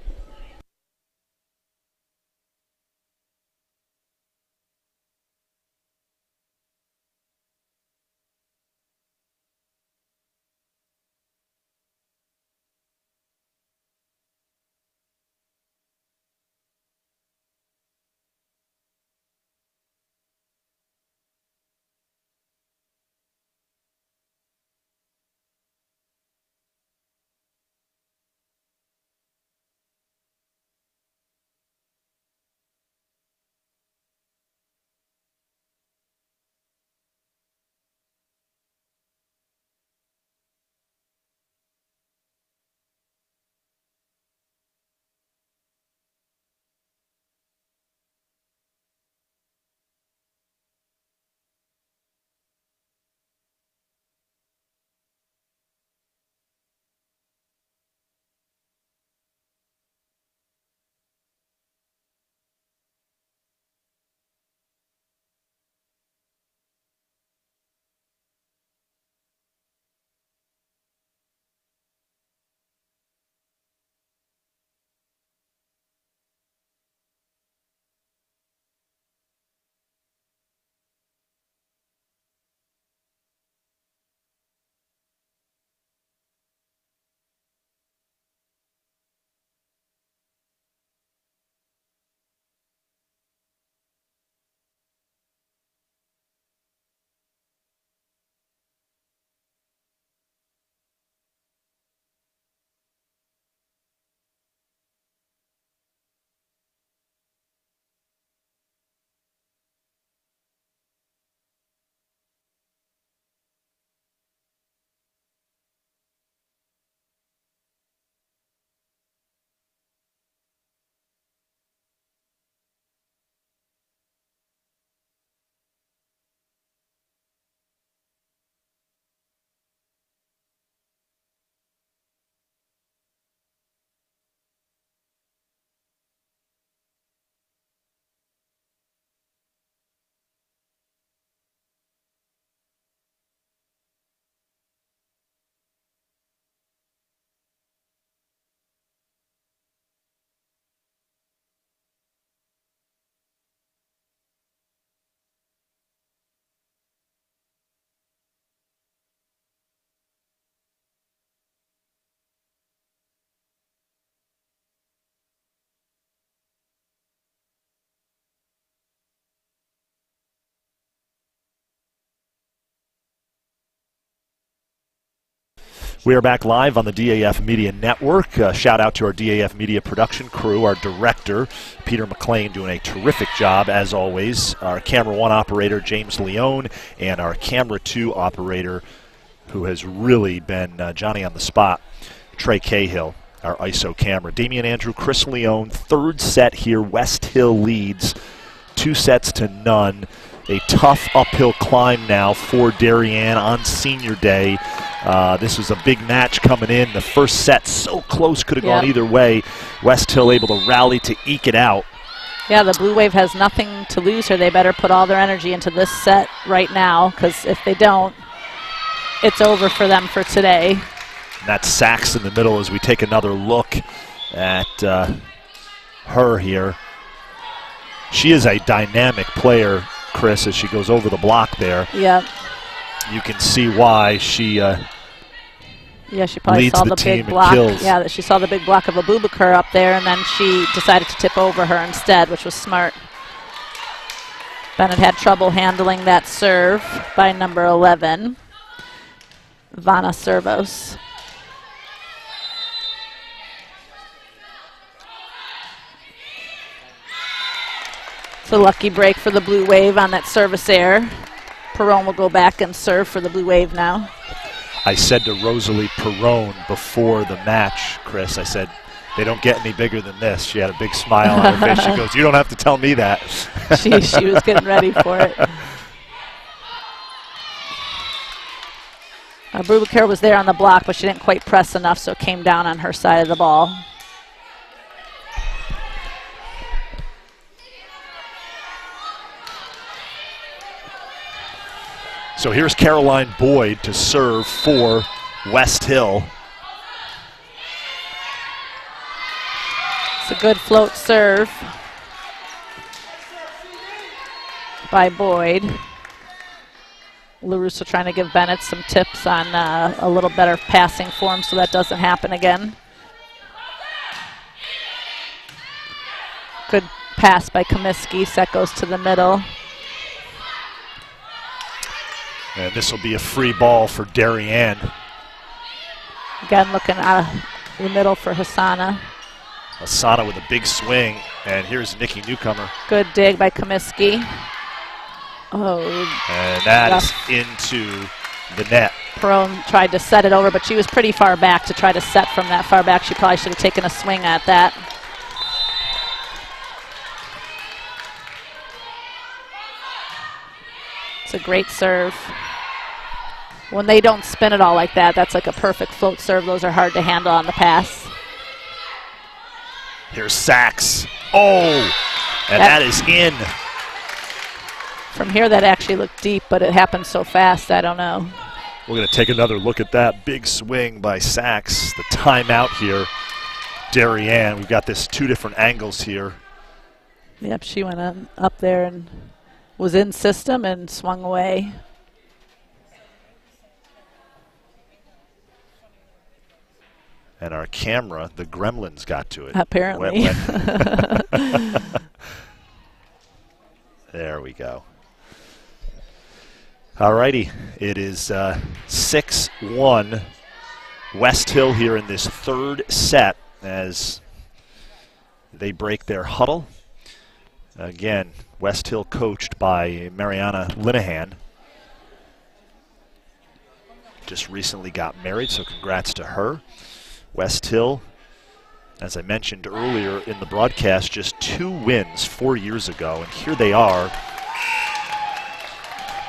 We are back live on the DAF Media Network. Shout out to our DAF Media production crew, our director, Peter McLean, doing a terrific job, as always. Our Camera 1 operator, James Leone, and our Camera 2 operator, who has really been Johnny on the spot, Trey Cahill, our ISO camera. Damian Andrew, Chris Leone, third set here. Westhill leads 2-0. A tough uphill climb now for Darien on senior day. This was a big match coming in. The first set so close, could have gone either way. Westhill able to rally to eke it out. Yeah, the Blue Wave has nothing to lose here. They better put all their energy into this set right now, because if they don't, it's over for them for today. And that's Sachs in the middle as we take another look at her here. She is a dynamic player, Chris, as she goes over the block there. Yep. You can see why she she probably leads saw the the team big block. and kills. Yeah, that she saw the big block of Abubakar up there, and then she decided to tip over her instead, which was smart. Bennett had trouble handling that serve by number 11, Vanna Servos. It's a lucky break for the Blue Wave on that service error. Perron will go back and serve for the Blue Wave now. I said to Rosalie Perron before the match, Chris, I said, they don't get any bigger than this. She had a big smile on her face. She goes, you don't have to tell me that. she was getting ready for it. Abubakar was there on the block, but she didn't quite press enough, so it came down on her side of the ball. So here's Caroline Boyd to serve for Westhill. It's a good float serve by Boyd. LaRusso trying to give Bennett some tips on a little better passing form so that doesn't happen again. Good pass by Comiskey. Set goes to the middle. And this will be a free ball for Darien. Again, looking out of the middle for Hassana. Hassana with a big swing, and here's Nikki Newcomer. Good dig by Comiskey. Oh. And that is into the net. Perron tried to set it over, but she was pretty far back to try to set from that far back. She probably should have taken a swing at that. It's a great serve. When they don't spin it all like that, that's like a perfect float serve. Those are hard to handle on the pass. Here's Sachs. Oh, and that is in. From here, that actually looked deep, but it happened so fast, I don't know. We're going to take another look at that big swing by Sachs. The timeout here. Darien, we've got this two different angles here. Yep, she went up there and was in system and swung away. And our camera, the gremlins, got to it. Apparently. There we go. All righty, it is 6-1 Westhill here in this third set as they break their huddle. Again, Westhill coached by Mariana Linehan. Just recently got married, so congrats to her. Westhill, as I mentioned earlier in the broadcast, just 2 wins 4 years ago, and here they are,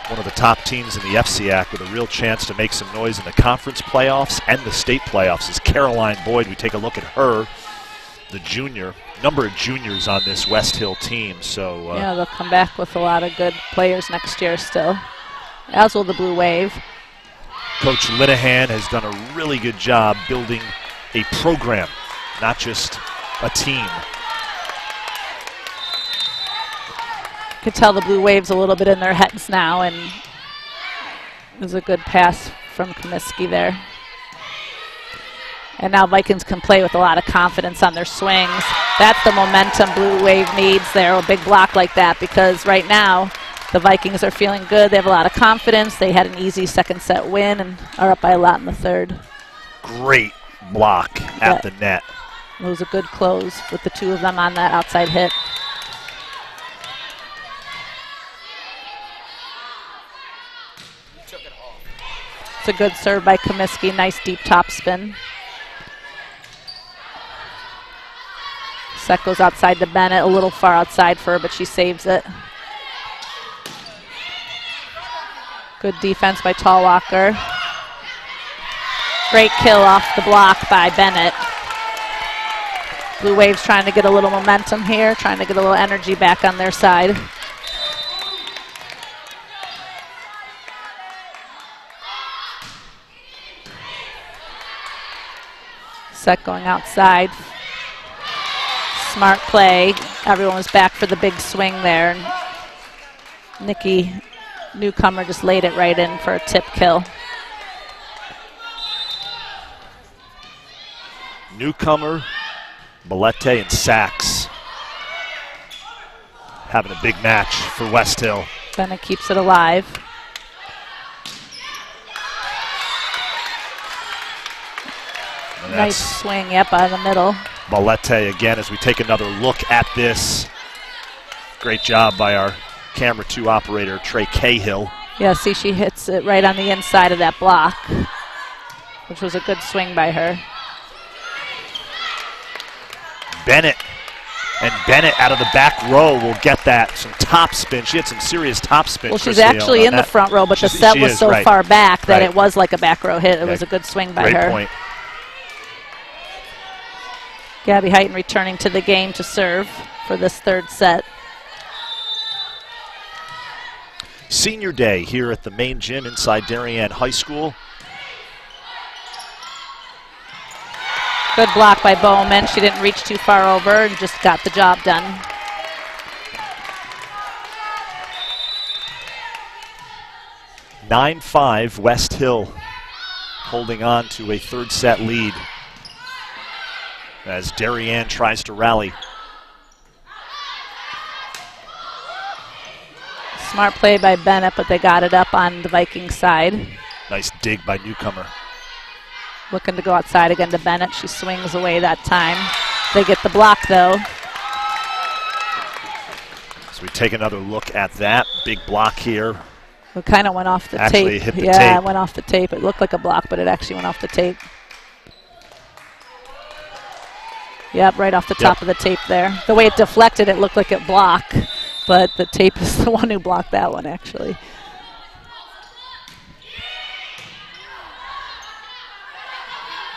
one of the top teams in the FCIAC with a real chance to make some noise in the conference playoffs and the state playoffs. Is Caroline Boyd. We take a look at her, the junior, number of juniors on this Westhill team. So yeah, they'll come back with a lot of good players next year still, as will the Blue Wave. Coach Linehan has done a really good job building a program, not just a team. You could tell the Blue Wave's a little bit in their heads now, and it was a good pass from Comiskey there. And now Vikings can play with a lot of confidence on their swings. That's the momentum Blue Wave needs there, a big block like that, because right now the Vikings are feeling good. They have a lot of confidence. They had an easy second set win and are up by a lot in the third. Great block at the net. It was a good close with the two of them on that outside hit. It's a good serve by Comiskey. Nice deep top spin. Set goes outside to Bennett, a little far outside for her, but she saves it. Good defense by Tallwalker. Great kill off the block by Bennett. Blue Waves trying to get a little momentum here, trying to get a little energy back on their side. Set going outside. Smart play. Everyone was back for the big swing there. Nikki Newcomer just laid it right in for a tip kill. Newcomer, Millete, and Sachs having a big match for Westhill. Bennett keeps it alive. Nice swing, yep, out of the middle. Millete again as we take another look at this. Great job by our camera 2 operator, Trey Cahill. Yeah, see, she hits it right on the inside of that block, which was a good swing by her. Bennett. And Bennett out of the back row will get that, some top spin. She had some serious top spin. Well, she's actually in the front row, but the set was so far back that it was like a back row hit. It was a good swing by her. Great point. Gabby Heighton returning to the game to serve for this third set. Senior day here at the main gym inside Darien High School. Good block by Bowman. She didn't reach too far over and just got the job done. (9-5) Westhill holding on to a third set lead as Darien tries to rally. Smart play by Bennett, but they got it up on the Vikings side. Nice dig by Newcomer. Looking to go outside again to Bennett. She swings away that time. They get the block, though. So we take another look at that. Big block here. It kind of went off the tape. Actually hit the tape. Yeah, it went off the tape. It looked like a block, but it actually went off the tape. Yep, right off the top of the tape there. The way it deflected, it looked like it blocked, but the tape is the one who blocked that one, actually.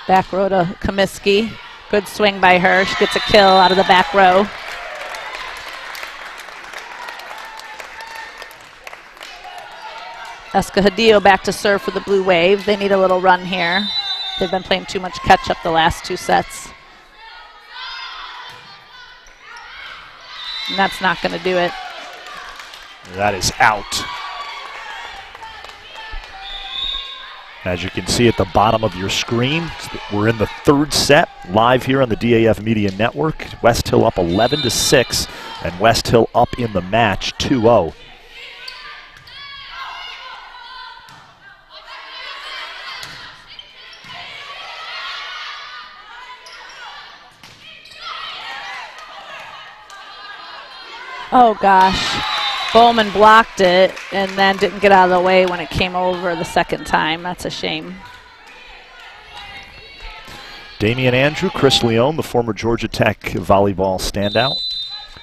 Back row to Comiskey. Good swing by her. She gets a kill out of the back row. Escajadillo back to serve for the Blue Wave. They need a little run here. They've been playing too much catch-up the last two sets. And that's not going to do it. That is out. As you can see at the bottom of your screen, we're in the third set, live here on the DAF Media Network. Westhill up 11-6, and Westhill up in the match 2-0. Oh gosh, Bowman blocked it and then didn't get out of the way when it came over the second time. That's a shame. Damian Andrew, Chris Leone, the former Georgia Tech volleyball standout,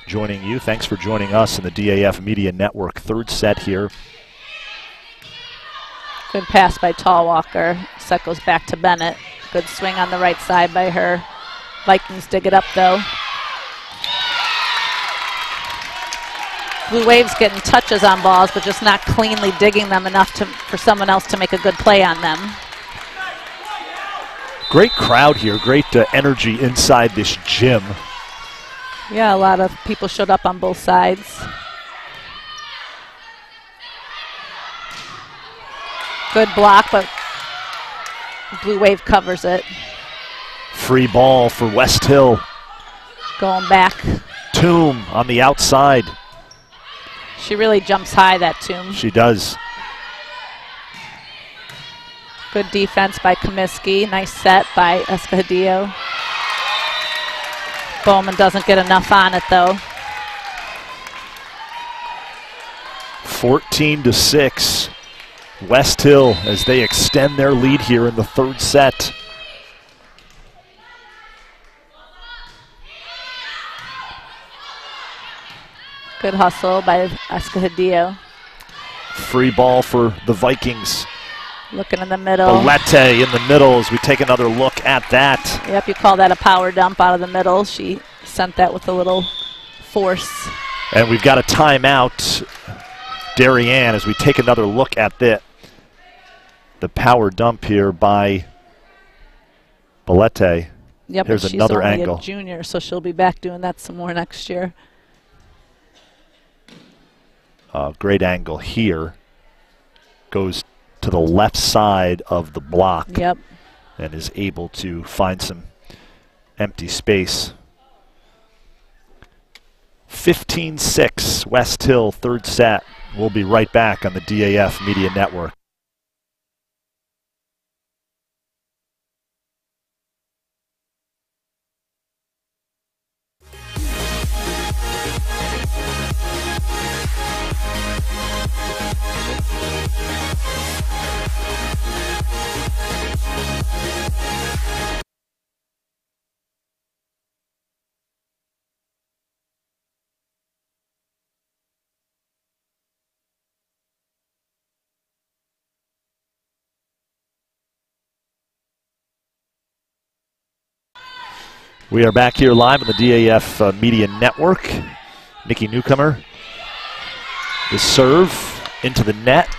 joining you. Thanks for joining us in the DAF Media Network third set here. Good pass by Tallwalker. Set goes back to Bennett. Good swing on the right side by her. Vikings dig it up though. Blue Waves getting touches on balls, but just not cleanly digging them enough for someone else to make a good play on them. Great crowd here, great energy inside this gym. Yeah, a lot of people showed up on both sides. Good block, but Blue Wave covers it. Free ball for Westhill. Going back. Toom on the outside. She really jumps high, that Toom. She does. Good defense by Comiskey. Nice set by Escajadillo. Bowman doesn't get enough on it, though. 14-6. Westhill as they extend their lead here in the third set. Good hustle by Escajadillo. Free ball for the Vikings. Looking in the middle. Bolete in the middle as we take another look at that. Yep, you call that a power dump out of the middle. She sent that with a little force. And we've got a timeout, Darien, as we take another look at the power dump here by Bolete. Yep, here's she's another only angle. A junior, so she'll be back doing that some more next year. Great angle here. Goes to the left side of the block. Yep. And is able to find some empty space. 15-6, Westhill, third set. We'll be right back on the DAF Media Network. We are back here live on the DAF Media Network. Nikki Newcomer, the serve into the net.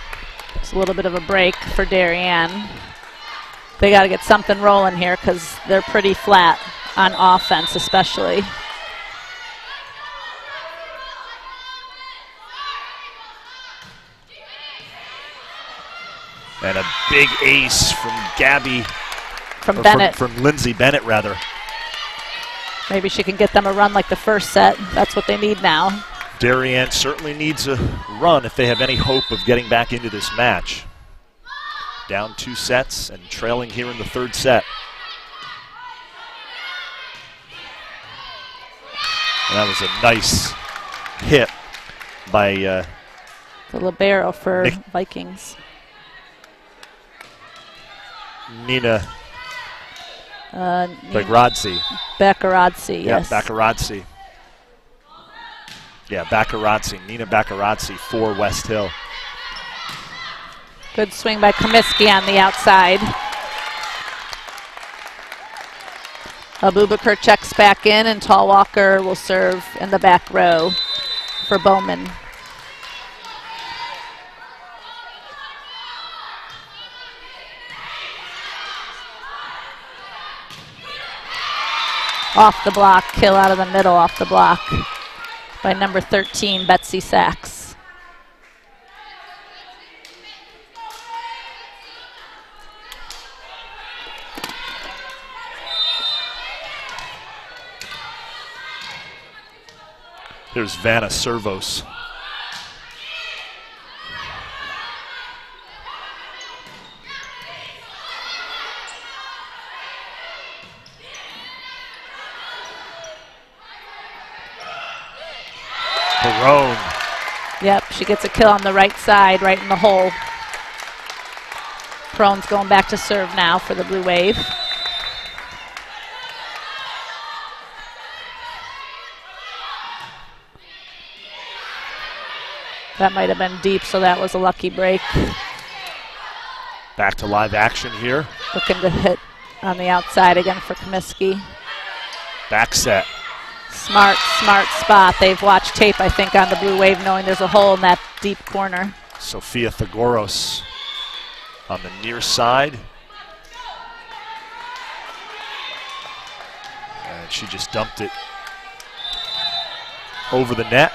It's a little bit of a break for Darien. They got to get something rolling here because they're pretty flat on offense, especially. And a big ace from Gabby. From Bennett. From Lindsay Bennett, rather. Maybe she can get them a run like the first set. That's what they need now. Darien certainly needs a run if they have any hope of getting back into this match. Down 2 sets and trailing here in the third set. And that was a nice hit by the libero for Vikings. Nina Baccarazzi. Baccarazzi, yes. Yeah, Baccarazzi. Yeah, Baccarazzi. Nina Baccarazzi for Westhill. Good swing by Comiskey on the outside. Abubakar checks back in, and Tallwalker will serve in the back row for Bowman. Off the block, kill out of the middle off the block by number 13, Betsy Sachs. Here's Vanna Servos. Perone. Yep, she gets a kill on the right side, right in the hole. Perone's going back to serve now for the Blue Wave. That might have been deep, so that was a lucky break. Back to live action here. Looking to hit on the outside again for Comiskey. Back set. Smart spot. They've watched tape, I think, on the Blue Wave, knowing there's a hole in that deep corner. Sofia Thagoros on the near side. And she just dumped it over the net.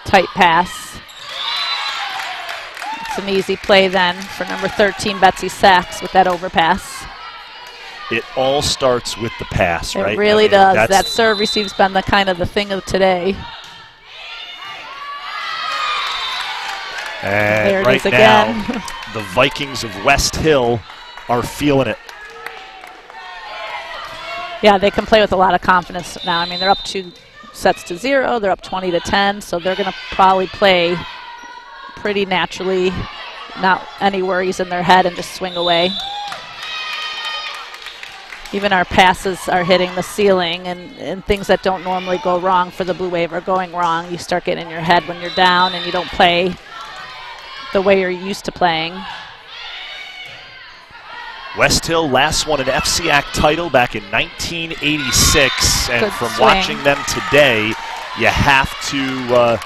Tight pass. It's an easy play then for number 13, Betsy Sachs, with that overpass. It all starts with the pass, right? It really does. That serve receive's been the kind of the thing of today. And there it right is again. now, the Vikings of Westhill are feeling it. Yeah, they can play with a lot of confidence now. I mean, they're up 2-0. They're up 20-10, so they're going to probably play pretty naturally, not any worries in their head, and just swing away. Even our passes are hitting the ceiling, and things that don't normally go wrong for the Blue Wave are going wrong. You start getting in your head when you're down and you don't play the way you're used to playing. Westhill last won an FCIAC title back in 1986, and Good from swing. watching them today, you have to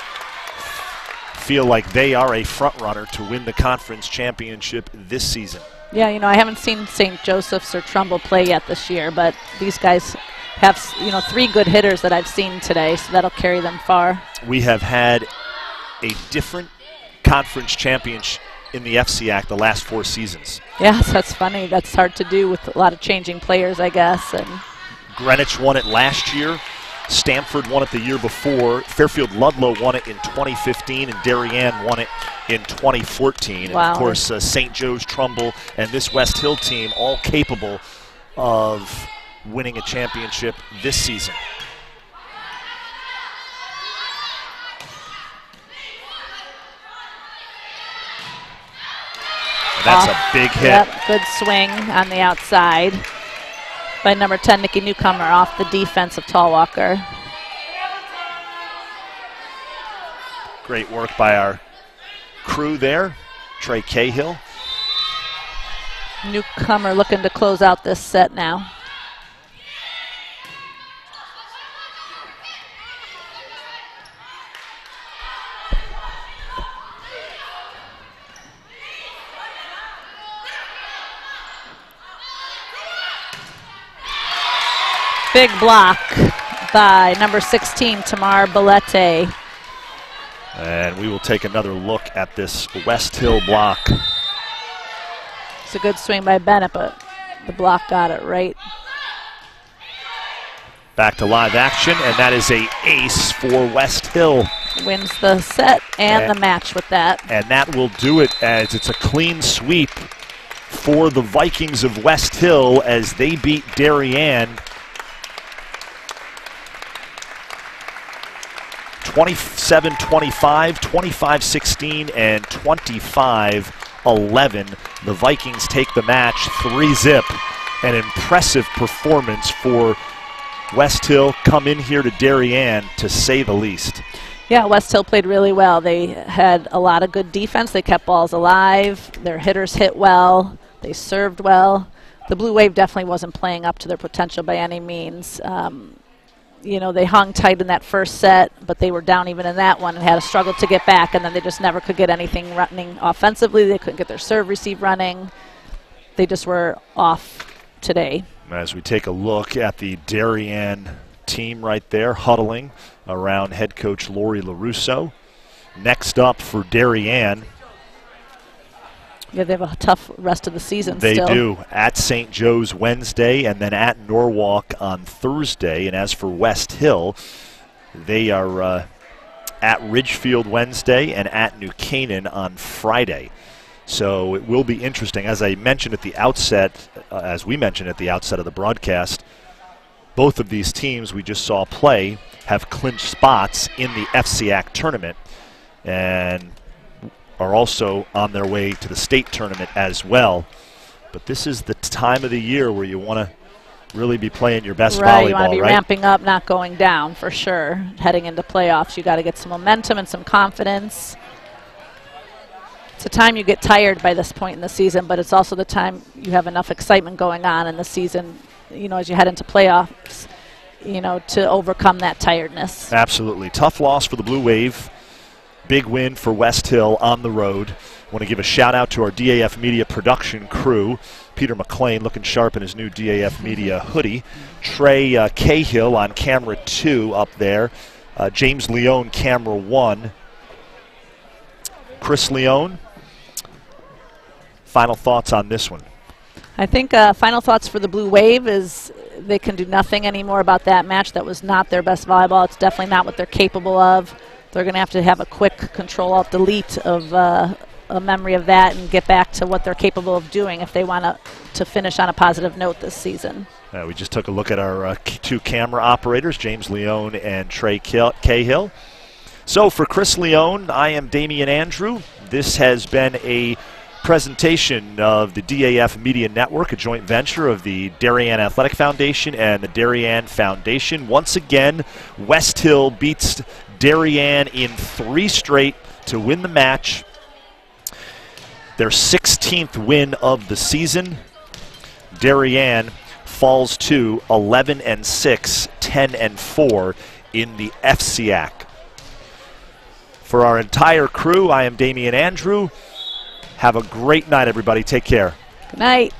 feel like they are a front runner to win the conference championship this season. Yeah, you know, I haven't seen St. Joseph's or Trumbull play yet this year, but these guys have, you know, 3 good hitters that I've seen today, so that'll carry them far. We have had a different conference champion in the FCIAC the last 4 seasons. Yes, that's funny. That's hard to do with a lot of changing players, I guess. And Greenwich won it last year. Stamford won it the year before. Fairfield Ludlow won it in 2015, and Darien won it in 2014. Wow. And of course, St. Joe's, Trumbull, and this Westhill team all capable of winning a championship this season. And that's a big hit. Yep, good swing on the outside by number 10, Nikki Newcomer, off the defense of Tallwalker. Great work by our crew there, Trey Cahill. Newcomer looking to close out this set now. Big block by number 16, Tamar Bellete. And we will take another look at this Westhill block. It's a good swing by Bennett, but the block got it right. Back to live action, and that is an ace for Westhill. Wins the set and the match with that. And that will do it, as it's a clean sweep for the Vikings of Westhill as they beat Darien 27-25, 25-16, and 25-11. The Vikings take the match 3-zip. An impressive performance for Westhill. Come in here to Darien, to say the least. Yeah, Westhill played really well. They had a lot of good defense. They kept balls alive. Their hitters hit well. They served well. The Blue Wave definitely wasn't playing up to their potential by any means. You know, they hung tight in that first set, but they were down even in that one and had a struggle to get back, and then they just never could get anything running offensively. They couldn't get their serve receive running. They just were off today. As we take a look at the Darien team right there, huddling around head coach Lori LaRusso. Next up for Darien. Yeah, they have a tough rest of the season They still. do. At St. Joe's Wednesday, and then at Norwalk on Thursday. And as for Westhill, they are at Ridgefield Wednesday and at New Canaan on Friday. So it will be interesting. As I mentioned at the outset, as we mentioned at the outset of the broadcast, both of these teams we just saw play have clinched spots in the FCIAC tournament and are also on their way to the state tournament as well. But this is the time of the year where you want to really be playing your best volleyball, You want to be right? ramping up, not going down, for sure. Heading into playoffs, you got to get some momentum and some confidence. It's a time you get tired by this point in the season, but it's also the time you have enough excitement going on in the season, you know, as you head into playoffs, you know, to overcome that tiredness. Absolutely. Tough loss for the Blue Wave. Big win for Westhill on the road. Want to give a shout out to our DAF Media production crew. Peter McLean looking sharp in his new DAF Media hoodie. Trey Cahill on camera 2 up there. James Leone camera 1. Chris Leone, final thoughts on this one? I think final thoughts for the Blue Wave is they can do nothing anymore about that match. That was not their best volleyball. It's definitely not what they're capable of. They're going to have a quick Control-Alt-Delete of a memory of that and get back to what they're capable of doing if they want to finish on a positive note this season. We just took a look at our two camera operators, James Leone and Trey Cahill. So for Chris Leone, I am Damian Andrew. This has been a presentation of the DAF Media Network, a joint venture of the Darien Athletic Foundation and the Darien Foundation. Once again, Westhill beats Darien in 3 straight to win the match. Their 16th win of the season. Darien falls to 11-6, 10-4 in the FCIAC. For our entire crew, I am Damian Andrew. Have a great night, everybody. Take care. Good night.